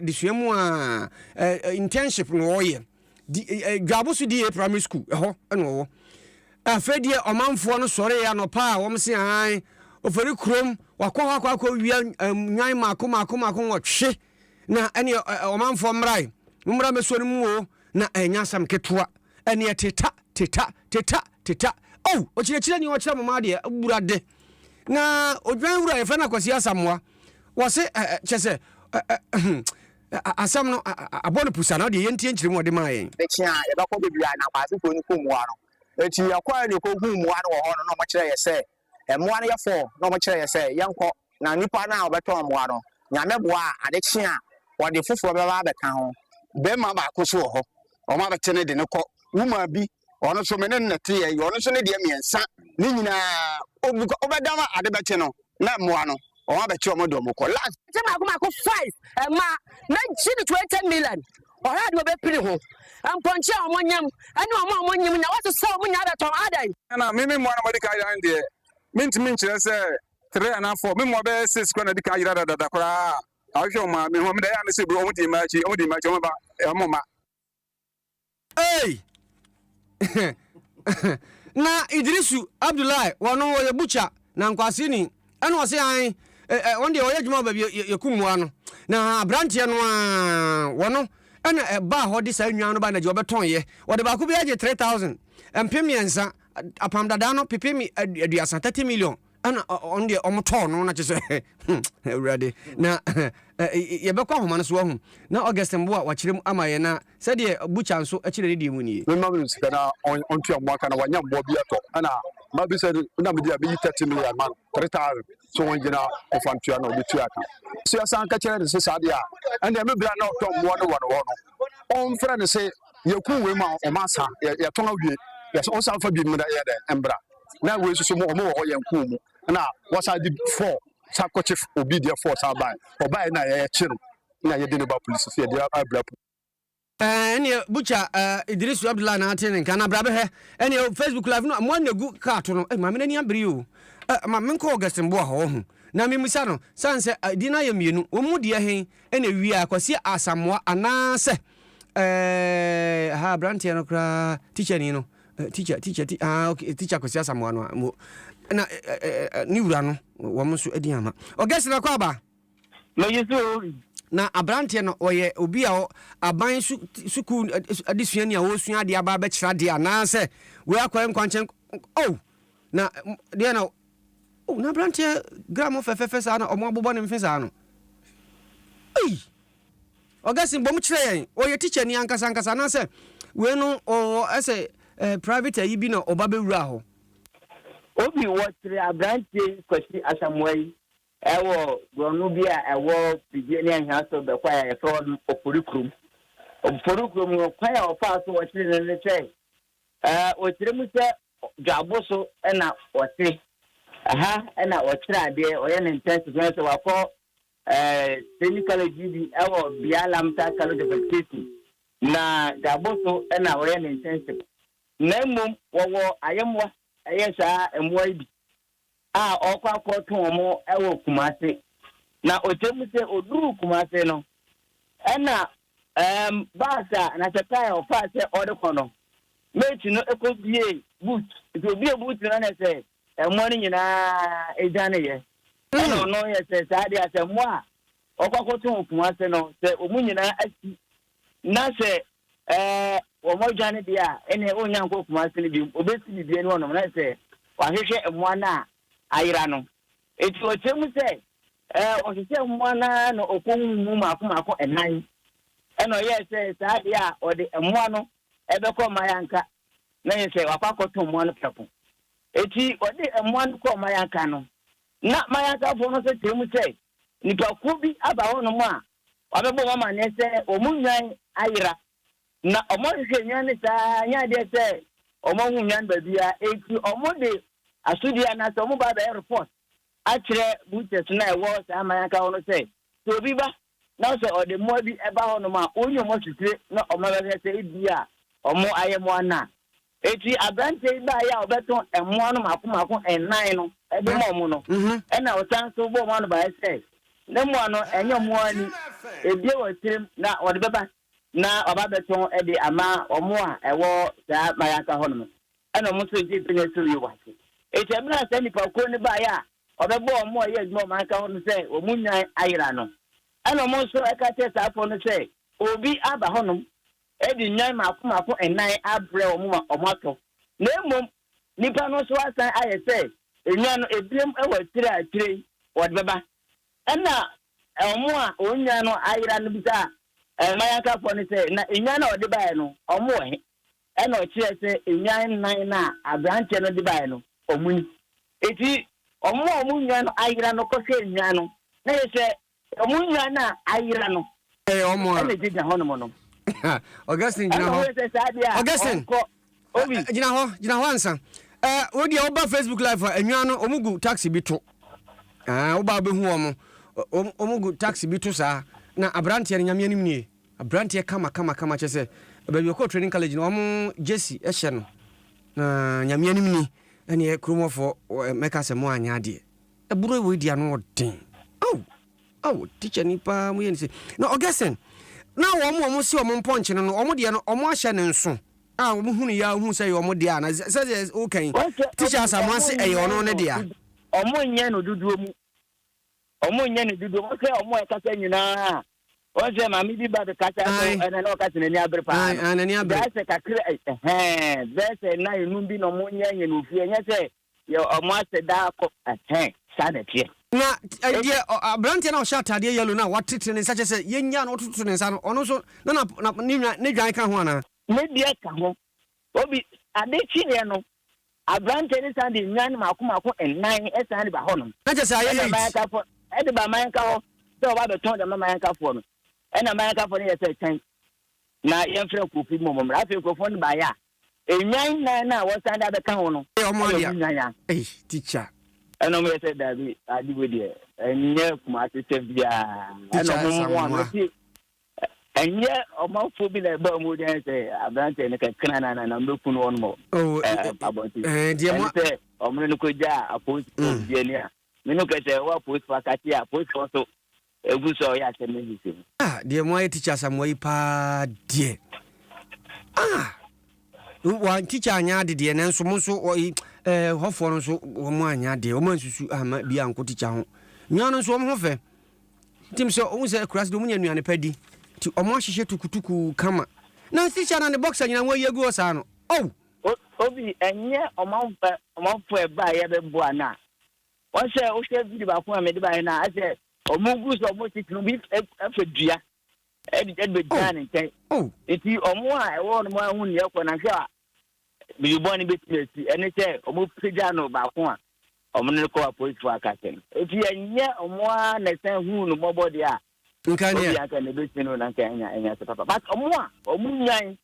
de suamu a internship no oye dwaboso di primary school ho eno afedie omanfo no sore ya no pa wom se han oferi krom wakwa wia nwan mako nwotwe na ene omanfo mrai mumra meso mu o na enya sam ketua ene teta o chire ni o chire mama de burade na odwan wura ye fa na kwasi asamwa wo se chese asam no abonu pusa na de yentie nchire mu de mayen de chia e ba ko bibia na kwasi ko ni ko muwa no eti yakwa ni ko hu muwa no ho no mo chire ye se muwa no ye fo no mo chire ye se yenko na nipa na obeto muwa no nyame boa ade chia wo de foforo beba be kan ho be ma ba ko so ho o ma be tene de ne ko wuma bi ono so mene nete ye ono so ne de miensa ni nyina obedama ade be che no na moa no o ma be che o mo do mo ko last se ma ko 5 ma na chi 20 million ɔyɛ de obɛpiri ho amponche a ɔmonyam ɛne ɔmonyam na wɔte sɛ ɔmonya bɛtɔn adai na me mo na modi ka yira ndie mentimi nkyerɛ sɛ 3 and 4 me mo bɛ 6 kɔ na di ka yira dada koraa ahwɛ ma me ho me da ya ne sɛ bro ɔmo di machi ɔmo ba ɔmo ma hey na Idrisu Abdullahi wono wo ye bucha na nkwase ni ɛna ɔse an wɔn de ɔyɛ adwuma ba bi yɛkumua no na branche no a wono ɛna ba hɔ de saa nwan no ba na je ɔbɛtɔn ye wɔde ba ko bi agye 3000 empemiensa apam dada no pepemi aduasa 30 million ana on de omotɔ no na kyese awurade na yɛbɛkɔ ahoma no so ahu na August mbo a wakyerem ama yɛ na sɛdeɛ bucha nso akyerɛ ne die mu nie me ma me sika na on tua mo aka na wanya mbo bi atɔ ana ma bi sɛ na me dia bi 30 million man 3000 so won gina ofantua na obi tua aka so ya san ka kyerɛ ne sɛ saade a ɛnde me bra na ɔtɔ mbo no wɔ no on frɛ ne sɛ yɛku we ma o ma sa yɛtɔn awie yɛsɛ on san fa bi mu da yɛ dɛ embra na we so mo wɔ hɔ yɛnku mu na wasa di 4 sakoche obi dia 4 sa ban obai na ye kyiro na ye de ne ba police so ye dia abra ene bucha Idrisu Abdullah na ate ne kana bra be he ene Facebook live no mo negu ka to no ma me nani abri o ma me nko August mbo ho ho na me musa no sanse di na ye mienu wo mu de he ene wi akwase asamoa ana se ha brantie no kra teacher ni no teacher okay teacher kwase asamoa no na ni wura no wo mo so adi ama August na kwa ba me yusu na abrante no oye obi a aban suku adesua ni a wo sua de aba ba kyira de ana se we akwa nkwanchen oh na de na oh na abrante gram fefefe sa na omo abobo ne mfe sa no ei August bom kyira yen oye teacher ni ankasa na se we no o ese private ayi bi na oba be wura ho obi wotre abrante kwasi asamwai ewo gronu bi a ewo pidie ne ahia so be kwa ya so oporikrum no kwa ya ofa so wotre ne che otre mu se dwabo so na wotre aha na wotre ade oye ne intensive so wakọ technical gd ewo bialamta college of education na dwabo so na oye ne intensive na mum wo ayemwa ayesa emwa bi okwa koto mo ewo kumase na otemu se oduru kumase no ena basa na chata ofa se odekono mechi no ekobie boot to bie boot na na se emwa ni nyina ejane ye ena no ye se saade asemo a okwa koto kumase no se omu nyina asi na se wo mo jane dia ene onyanko kumase ni bi obesi bi ni wono na se wahwehwe emwa na ayira no eti ochemu se ohwehwe emwa na no okonwu mako enan eno ye se saade a ode emwa no ebekọ mayanka na ye se wakwakoto emwa no pepo eti ode emwa no ko mayanka no na mayanka fo no se temu se nipa ku bi aba ho no mu a wabebo mama ne se omunwan ayira na omohwehwe nyan ne sa nya de se omohu nyan ba bia eti omode asudia na so mo ba be report akire buches na ewo sa amanka hono say so bi ba na so ode mo bi eba hono ma onyo mo sitire na o ma be say bia omo ayemo ana eti abrante ba ya obeton emo no mako enan no ebe mo no e na o tan so bo mo no ba say na mo no enyo mo ani ebie wo tirim na ode beba na oba beton e de ama omo a ewo sa amanka hono e na mo so ji pinye so yi wase eti emna se ni pa ko ni ba ya obebo omo ye adwuma man ka hono se omunyan ayira no ana mo so e ka te sa fo no se obi aba hono e di nyan mako enan abre omo ato na emom nipa no so asan aye se enyan no ebiem e wa tire atire wodbeba ana omo a onyan no ayira no bi sa man ka fo no se na enyan na odeba no omo he ana o kire se enyan nan na abrante no deba no omuni eti omunyan no ayira no kose nyan no na yese omunyan na ayira no omo na jija hono mono Augustine jina ho Augustine obi jina ho ansa odi oba Facebook live enwan no omugu taxi bito oba be hu omugu taxi bito sa na abrante no nyame anim nie abrante kama kyese baby ko training college no omo Jesse ehye no na nyame anim ni ene kromofo meka se mo anya de eburo we dia no den teacher nipa mu yense na Augustine na wo si omo ponche no omo de no omo ahye ne nso omo hunu ya hu se omo de na se okay teacher asamase ono ne de omo nye no duduo mu omo nye no duduo mo se omo ekasa nyina o se ma mi bi ba de kasa ene no kasa ne ni abre pa na ni abre se kakre se na inu bi no mo nye no fie nye se yo omo ase da ko sada tie na idea abrante na o sha tade yellow na watete ne sache se yenya na otutu ne nsa no ono so na ne dwan ka ho ana ne dia ka ho obi ade chi ne no abrante ne sande nyan mako ennan esande ba ho no na je say ayi ba ka fo e de ba man ka ho so ba be ton de man ka fo no e na man ka fo ne ye say na yemfre kofi momom rafe kofo ne ba ya enyan na wo sande be ka ho no omo dia teacher eno me say David adiwe de enye kuma tete bia eno mo no ti enye omafo bi na ba mo den say abrante ne ka kana na meku no mo abonti die mo omre no ko ja apost die ni a me no ka say wa post fakati a post so egu so ya temezi die mo ai teacher samoi pa die wa teacher anya de ne nso mo so hofo no so mo anya de o mansusu ama bia nko teacher ho nua no so mo ho fe tim so o se kras do munya nuane padi ti o mo hihye tukutuku kama na teacher na ne boxer nyina wo yegu o sa no obi enye o manfo e ba ye be bo ana o se video ba ko me de ba na ase o mo gu so mo ti no bi afadua e be jan nten eti o mo a e wo no mo ahu ne ko na hwa bi boni betimesi ene se o mo pija no ba ko a o mo ne ko apolice for akaten eti enye o mo a na sen hu no mo body a nkane ya ka ne be sino na kan enya se papa but o mo a o mo nyan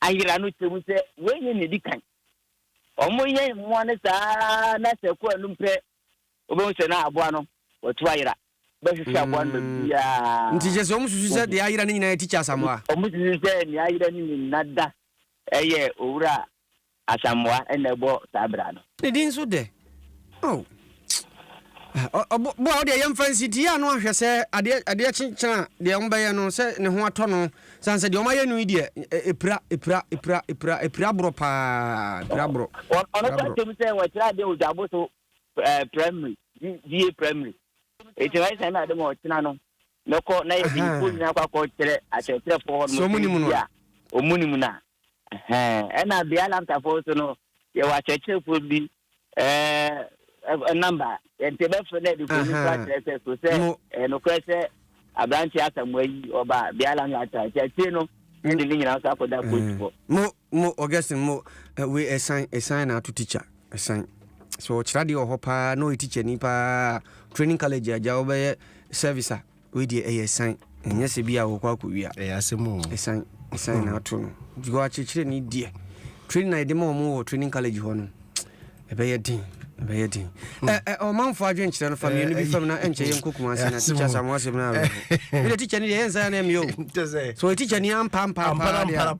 ayira no temu se we nye ne dikan o mo nyan mo ne sa na se ko anu pe o be se na aboa no o tu ayira be hwehwe aboa no bia nti je so mo susu se de ayira ne nyina teacher samwa o mo susu se ni ayira ni nada eye owura asamwa enebo sabra no ne din so de bo o de yem fancy ti ya no ahwe se ade chinchana de ombaye no se ne ho ato no sanse de omaye no ide epra bro pa bro ono ka temi se wa tira de ojabo so primary die primary eti wai sai na de mo tina no noko na ye di ko nya kwa tere a tere fo no so munimu no o munimu na ena bia lamta fo so no ye wa cheche fo bi number ente be fo na di ko ni kwa tere so se no kwese abranchi asamwai oba bia lamta cheche no ndi ni nyina so akoda coach fo mo Augustine mo we assign na to teacher assign so chirade ohopa no teacher ni pa training college aja obe service we dey assign enye se bia wo kwa wia asemo assign na to no go achire ni die training na edema mo training college ho no ebe ye din o manfo adwen chire no family no bi fam na enche ye nkokuma ase na teacher samwase na ro ile teacher ni ye nsa na em yo so teacher ni ampa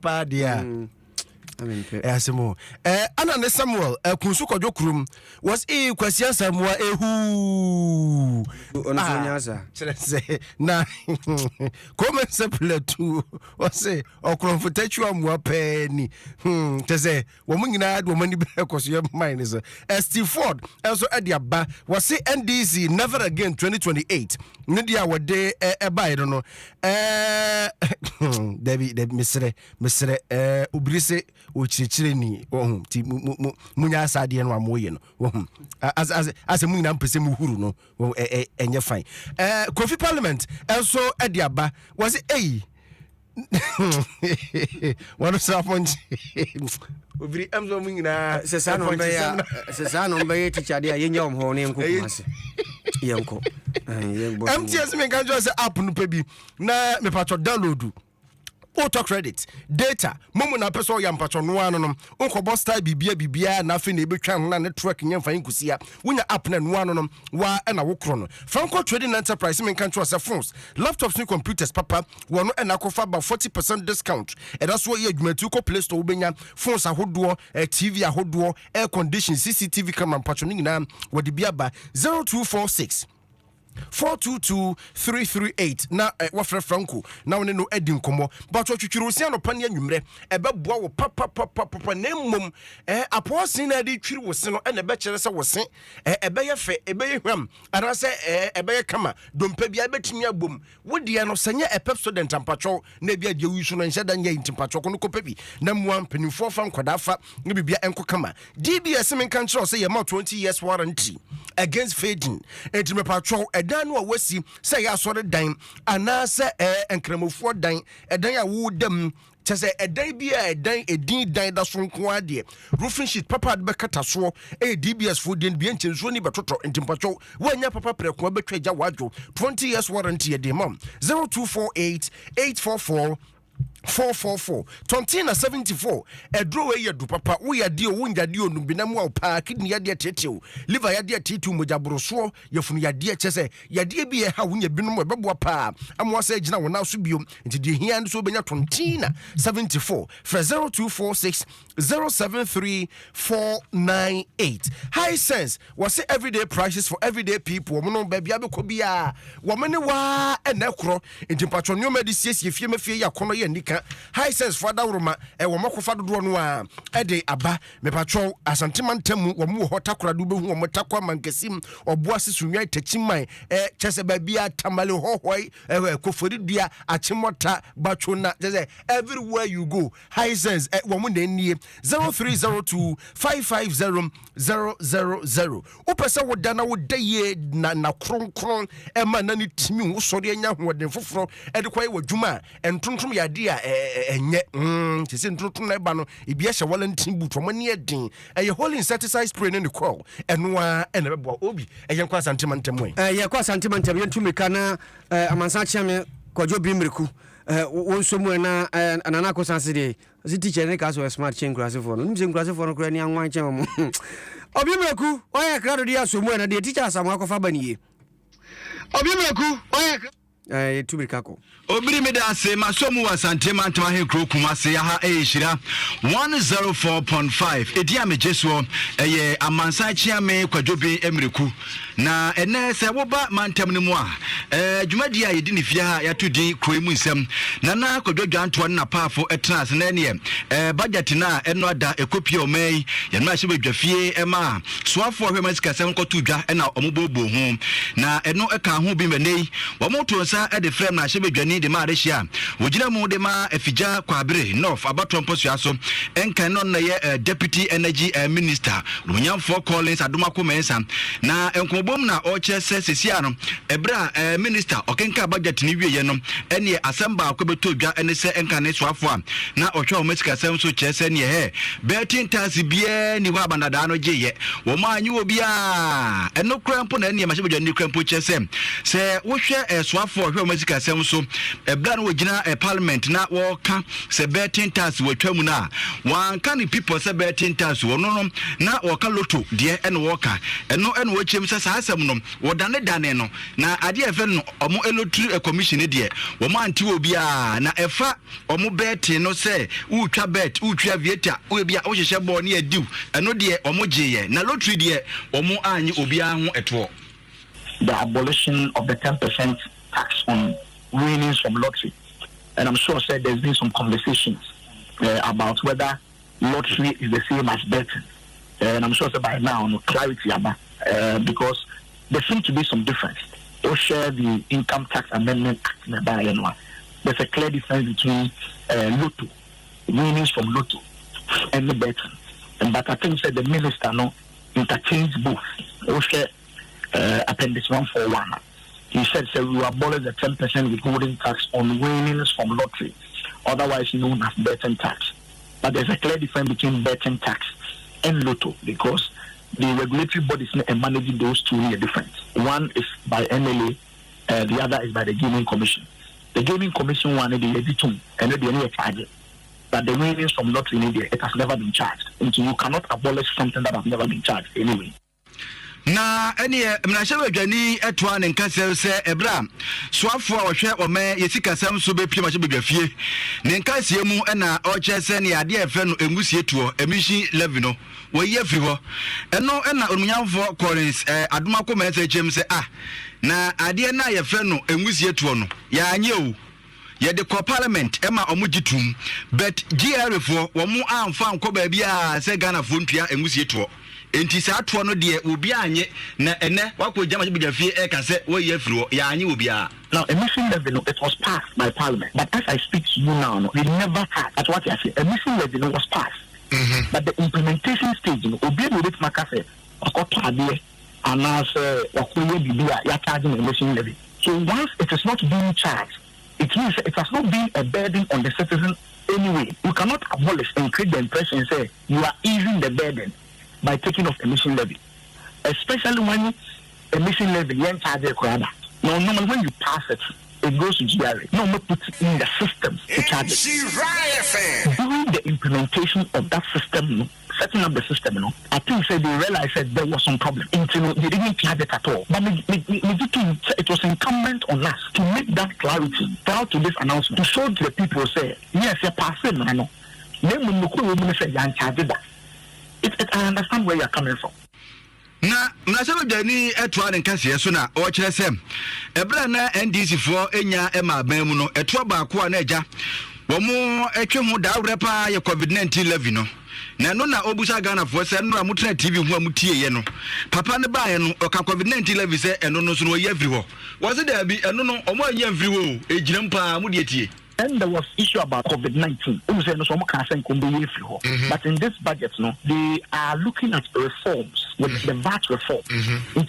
pa dia asemo ana ne Samuel kunsu kodwo kurum was kwasia Samuel ehu ono nyasa chere na comment simple tu wase okronfotachu amwa pani tese wo munyina do mani be koso ye mine so Steve Ford also ediaba wase NDC never again 2028 ne dia wode eba ido no David misre ubrise o chichire ni ohun ti munya asade no amoye no ohun as munyina mpese mu huru no enye fine Kofi Parliament also ediaba was one saponji obiri amzo munyina se sa no be teacher dia yenya omho ne nkokumase yenko MTS me kanjo se app no pa bi na me patro download auto credit data momo na person ya mpacho no ano no unko star bibia na afi na ebetwa na network nyemfa nkusia wonya app na no ano no wa na wokro no Franco Trading Enterprise men kan trust phones laptops and computers papa wono na kofa about 40% discount and that's what you adwumatu ko Play Store ubenya phones ahodo TV ahodo air condition CCTV camera mpacho nyina wode bia ba 0246 422-338 na wafre Franco na wone no edi nkomo but twetwurusia no pane anwumre ebeboa wo papa na mmom aposin na edi twiri wo se no na ebe kire se wo se ebeye fe ebeye hwam ara se ebeye kama dompa bia betimi abom wodie no senye student ampatwo na bia de wisu no nhyeda nya intimpatwo ko no kopabi na muam panifo fa nkwadafa na bibia enko kama DBS men kan kire se ye ma 20 years warranty against fading entimepatwo dan no wasi say ya sore dan anase enkramofo dan edan ya wo dam chese edan bia edan edin dan da so nko ade roofing sheet papa de bekata so DBS fo den bia nchenso ni betoto ntimpacho wanya papa preko betwa ja wadwo 20 years warranty de mam 0248 844 444 Tontina 74 edro we yedu papa wo yade o wunjade onum binam wa pa kidney yade teteo liver yade tetu mojabroso yefunu yade chese yade bi ha wunya binum ebebo pa amwa se gina wona so biom nti de hia nso benya Tontina 74 for 0246 073498 high sense was say everyday prices for everyday people wono baby abeko bia wo mene wa enekro nti patronio medicine fie mafie yakono ye nika high sense father roma wo makofa dodo no a ede aba me patron asantemantam wo mu hotakora do behu wo motakwa mankesim oboa sesunwa tachiman chese babia tamale hohoi kofori dua achimota bachona chese everywhere you go high sense wo mu na nie 0302550000 upesa wodana wodaye na kronkron ema na ni timi wo sori anya hoden foforo ede kwaye wadwuma entontom yade a enye tese ntontom na eba no ebia hye walantin buto mani edin eye holy insecticide spray ne call enoa ene bebo obi eye kwa santimantem wen ye kwa santimantem yentumi kana amansa chiame kojo bimriku wonsomu na anana ko sansede zi teacher ne ka so smart chain class for no nimse class for no kura ni anwan chen mo obimriku oya krado dia somu na de teacher samu akofa baniye obimriku oya tubirikako obiri me da se masomu wa santema ntama he kro kuma se ya ha ehira 104.5 edia me jeso eye amansa chia me kwadwobe emriku na ene se woba mantam ne mu a dwumadi a yedi ne fia ha ya tudi kro mu nsem na kwadwodwa anto na paafo etena se na ne budget na eno ada ekopia omai ya na hye badwafie ema soafo hwemasika se nkoto dwa na omobobo ho na eno eka ho bi menei wo moto nsa ede frame na hye badwane de ma rehia wogina mu de ma afija kwabere north abaton posu aso enkan no na ye deputy energy minister Lunyamfo Collins Adomako Mensa na enkobom na oche sesia no ebra minister okenka budget ni wiye no ene asamba akobeto dwa ene se enkan ne soafo a na otwa o mesika sem so chese ne he betting tax bia ni wa bandada no geye wo ma anyi obi a eno krampo na ene ma hye badwane krampo chese se wo hwe soafo hwe o mesika sem so ebra no wogina parliament na woka se betting tax wotwamu na wanka ni people se betting tax wono na woka loto de ene woka eno ene wochem se saasem no wodane dane no na ade efe no omo elotri commission de wo ma anti obi a na efa omo betting no se utwa bet utwa vieta obi a wo hyehye bo ne adiw eno de omo geye na lotri de omo anyi obi a ho eto the abolition of the 10% tax on winnings from lottery. And I'm sure there's been some conversations about whether lottery is the same as betting. And I'm sure by now, no clarity about because there seems to be some difference. Or share the Income Tax Amendment Act in the there's a clear difference between lotto, winnings from lotto, and the betting. And but I think the minister no interchange both. Or share Appendix 141. He said, we will abolish the 10% withholding tax on winnings from lottery, otherwise known as betting tax. But there's a clear difference between betting tax and lotto because the regulatory bodies managing those two are different. One is by NLA, the other is by the Gaming Commission. The Gaming Commission one, the editum, and the any charge. But the winnings from lottery in India, it has never been charged. And so you cannot abolish something that has never been charged anyway. Na ene mnahye wadwani etoa ne nkasem se ebra soafo a wohwe ome yesikasam so bepie ma bedwafie ne nkasem mu na o chese ne ade efe no engusie tuo emission level no wo ye firi ho eno na onunyamfo Collins Adom akoma ese chem se na ade na ye fe no engusie tuo no ya anye o ye de ko parliament ema omugitum but GR fo wo mu amfa nko ba bia se Ghana fo ntua engusie tuo enti sa to no de obi anye na ene wakojama bidafie e ka se wo ye afiro ya anye obi a. Now emission level it was passed by parliament, but as I speak to you now we never had at what I say emission level was passed. But the implementation stage obi no bit maka se akoto ade anas wakoye bibia ya charging emission levy. So once it is not being charged, it means it has not been a burden on the citizen anyway. You cannot abolish and create the impression say you are easing the burden by taking off emission levy, especially when emission levy yen charge a crowd. No, normally when you pass it, it goes to GRA. No, we put it in the system to charge it. During the implementation of that system, setting up the system, I think they realized that there was some problem. They didn't charge it at all. But it was incumbent on us to make that clarity prior to this announcement, to show to the people, say, yes, you're passing, I know. I understand where you're coming from. Na mnasema jani etwa ne nkase so na o kire sem ebra na NDC for enya ema ban mu no etwa ba ko na eja wo mu etwe hu da repa ye COVID-19 level no na no na obusa Ghana for se no amutena TV hu amutie ye no papa ne ba ye no o ka COVID-19 level se eno no so no ye afiri ho wo se da bi eno no omo anya afiri ho ejina mpa mu de tie. And there was issue about COVID-19. But in this budget, they are looking at reforms with the VAT reform.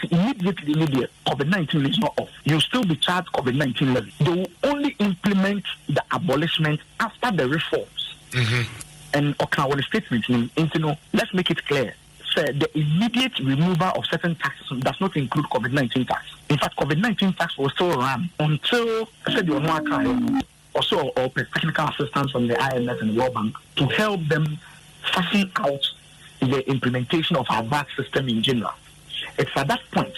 Immediately, COVID-19 is not off. You'll still be charged COVID-19 levy. They will only implement the abolishment after the reforms. And our statement, let's make it clear. Say the immediate removal of certain taxes does not include COVID-19 tax. In fact, COVID-19 tax will still run until also or technical assistance from the IMF and the World Bank to help them fasten out the implementation of our VAT system in general. It's at that point,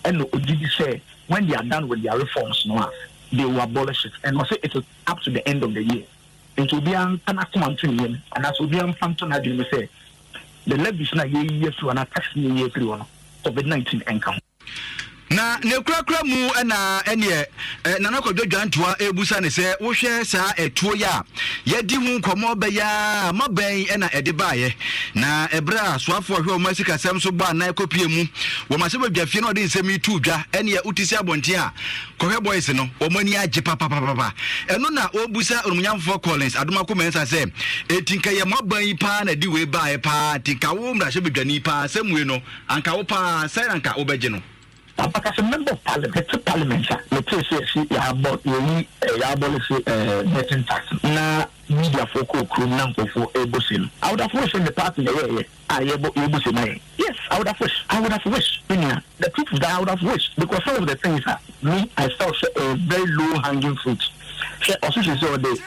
and did say when they are done with their reforms, they will abolish it, and also it is up to the end of the year. It will be an and as will be an phantom say the levies na year through an tax year through COVID-19 income. Na ne krakra mu na ene na nakodwadwantoa ebusa ne se wo hwe saa etuo ya yedi hu nkomo be ya maben na ede baaye na ebra soafo hwe o masika sam so ba na ekopie mu wo mase badwafie na ode nsemi tu dwa ene utisi abonte a kohwe boys no o mani age papa eno na obusa omunyamfo Collins Adom akoma ensa se etinka ye maban pa na di we baaye pa tinka wo mra hye badwani pa samwe no anka wo pa sai anka wo beje no. But as a member of parliament, let's say you abolish betting tax. Na media for for Ebosin. I would have wished in the party yes, I would have wished. The truth is that I would have wished because some of the things I felt a very low hanging fruit. Also, she saw the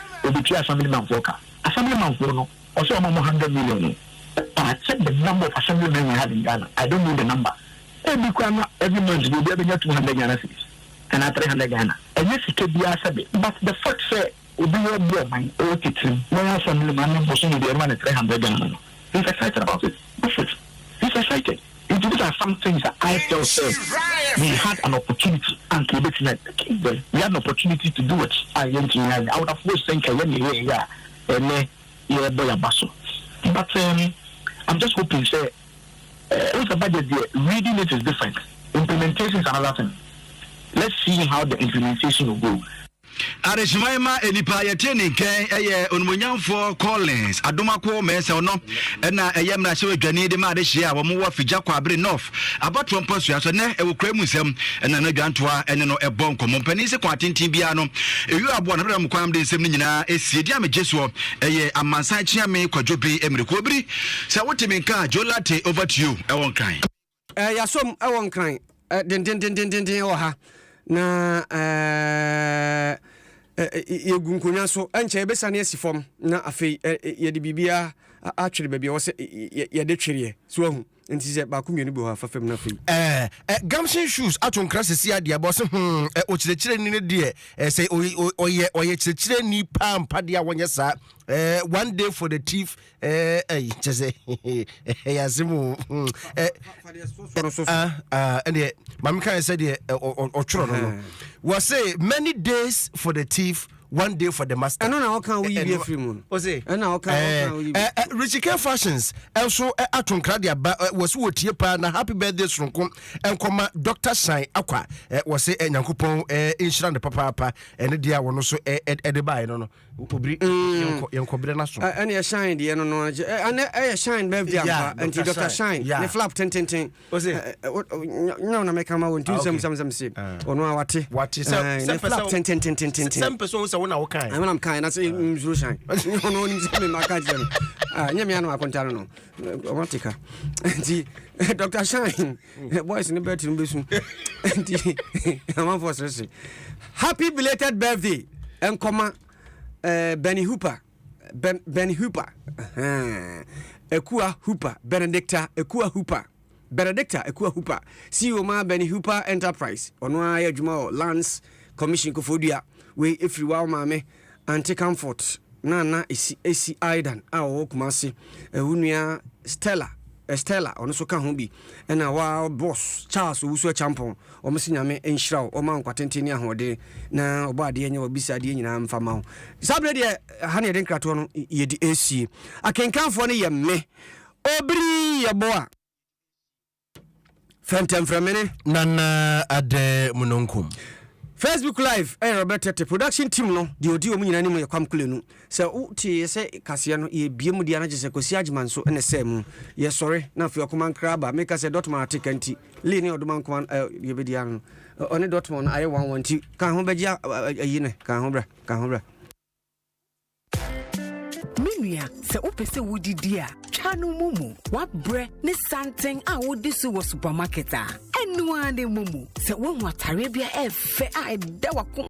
assemblyman worker. Assemblyman worker also among 100 million. But I checked the number of assemblymen we have in Ghana. I don't know the number. Every month will be able 200 Ghana cities and 300 Ghana. And yes, it could be a sabbath. But the fact say, will be your boy, my old kitchen, no family man was only the 300 Ghana. He's excited about it. He's excited. These are some things that I still say we had an opportunity and we had an opportunity to do it. I would have wished think but I'm just hoping say it's a budget there. Reading it is different. Implementation is another thing. Let's see how the implementation will go. Arishmaima enipa yeteni ken eye onmunyamfo Collins Adom akwo mense ono na eye mra hye wadwani de ma de hye a wo mo wa figya kwa abre north abatwo mpaso ya so ne e wokra mu nsem na na dwantoa ene no e bon komo pani se kwa tintin bia no ewi abo na bra mu kwam de nsem ni nyina esie dia me jeso eye amansan chia me kwadwobi emireko obiri se wotemi nka Jolate over to you e won kan yasom e won kan den o ha na yɛgu nkonya so ɛnkyɛ yɛbɛsane asi fam na afei yɛde biribia atwere baabi a wɔ sɛ yɛde twereɛ so ahu nti sɛ baako mmienu bi hɔ afa fam no afei gamson shoes ato nkra sɛsi adeɛ bɔ sɛ ɔkyerɛkyerɛ ni no deɛ sɛ ɔyɛ kyerɛkyerɛ ni paa mpa deɛ a wɔnyɛ saa one day for the thief kyɛ sɛ yɛasɛm ɛneɛ mame kaɛ sɛ deɛ ɔtwerɛ no no wɔ se many days for the thief, one day for the master. I don't know how can we be free moon. Richie K Fashions also aton kradia was what ye pa na happy birthday sonko and comma Dr. Shine Aqua was say Yankupon insurance the papa and dia one also edeba no obri yankobrena so and ya shine the no and shine birthday and Dr. Shine the flap 10 was it no na make am do some say ono what the flap 10 some person so na okay I'm kind that's zero shine no ni me maka je nyame anu akontare no watika nti Dr. Shine boys in birthday besu nti am for say happy belated birthday and comma Benny Hooper Ekua Hooper Benedicta Ekua Hooper CEO ma Benny Hooper Enterprise ono aye adwuma Lands Commission kofodua we everywhere maame anti comfort na esi aidan a wo kumase ehunua Estella ono so ka ho bi na wa boss Charles Owusu Champon o mse nyame enhyira o ma nkwatente ni ahode na obo ade enye obisa ade nyina mfama ho sabre de ha ne den krato no yedi esi akenkanfo no ye me obri ye boa fentem framene nana ade munonkum Facebook Live Robert Tete production team no de odi o nyina ni mu yakwam kulenu se uti se kase no ye biem dia na gese kosi agman so ene se mu ye sore na afi okoma nkraba make say Dortmund atikanti le ni odoma nkoma ye be dia no one Dortmund aye 1-1 kan ho begia ayi ne kan ho bra Minua se opese wodidi a twanu mumu wabre ne santen a wodi so wo supermarket a enu ade mumu se wo hu atare bia efe a ede wako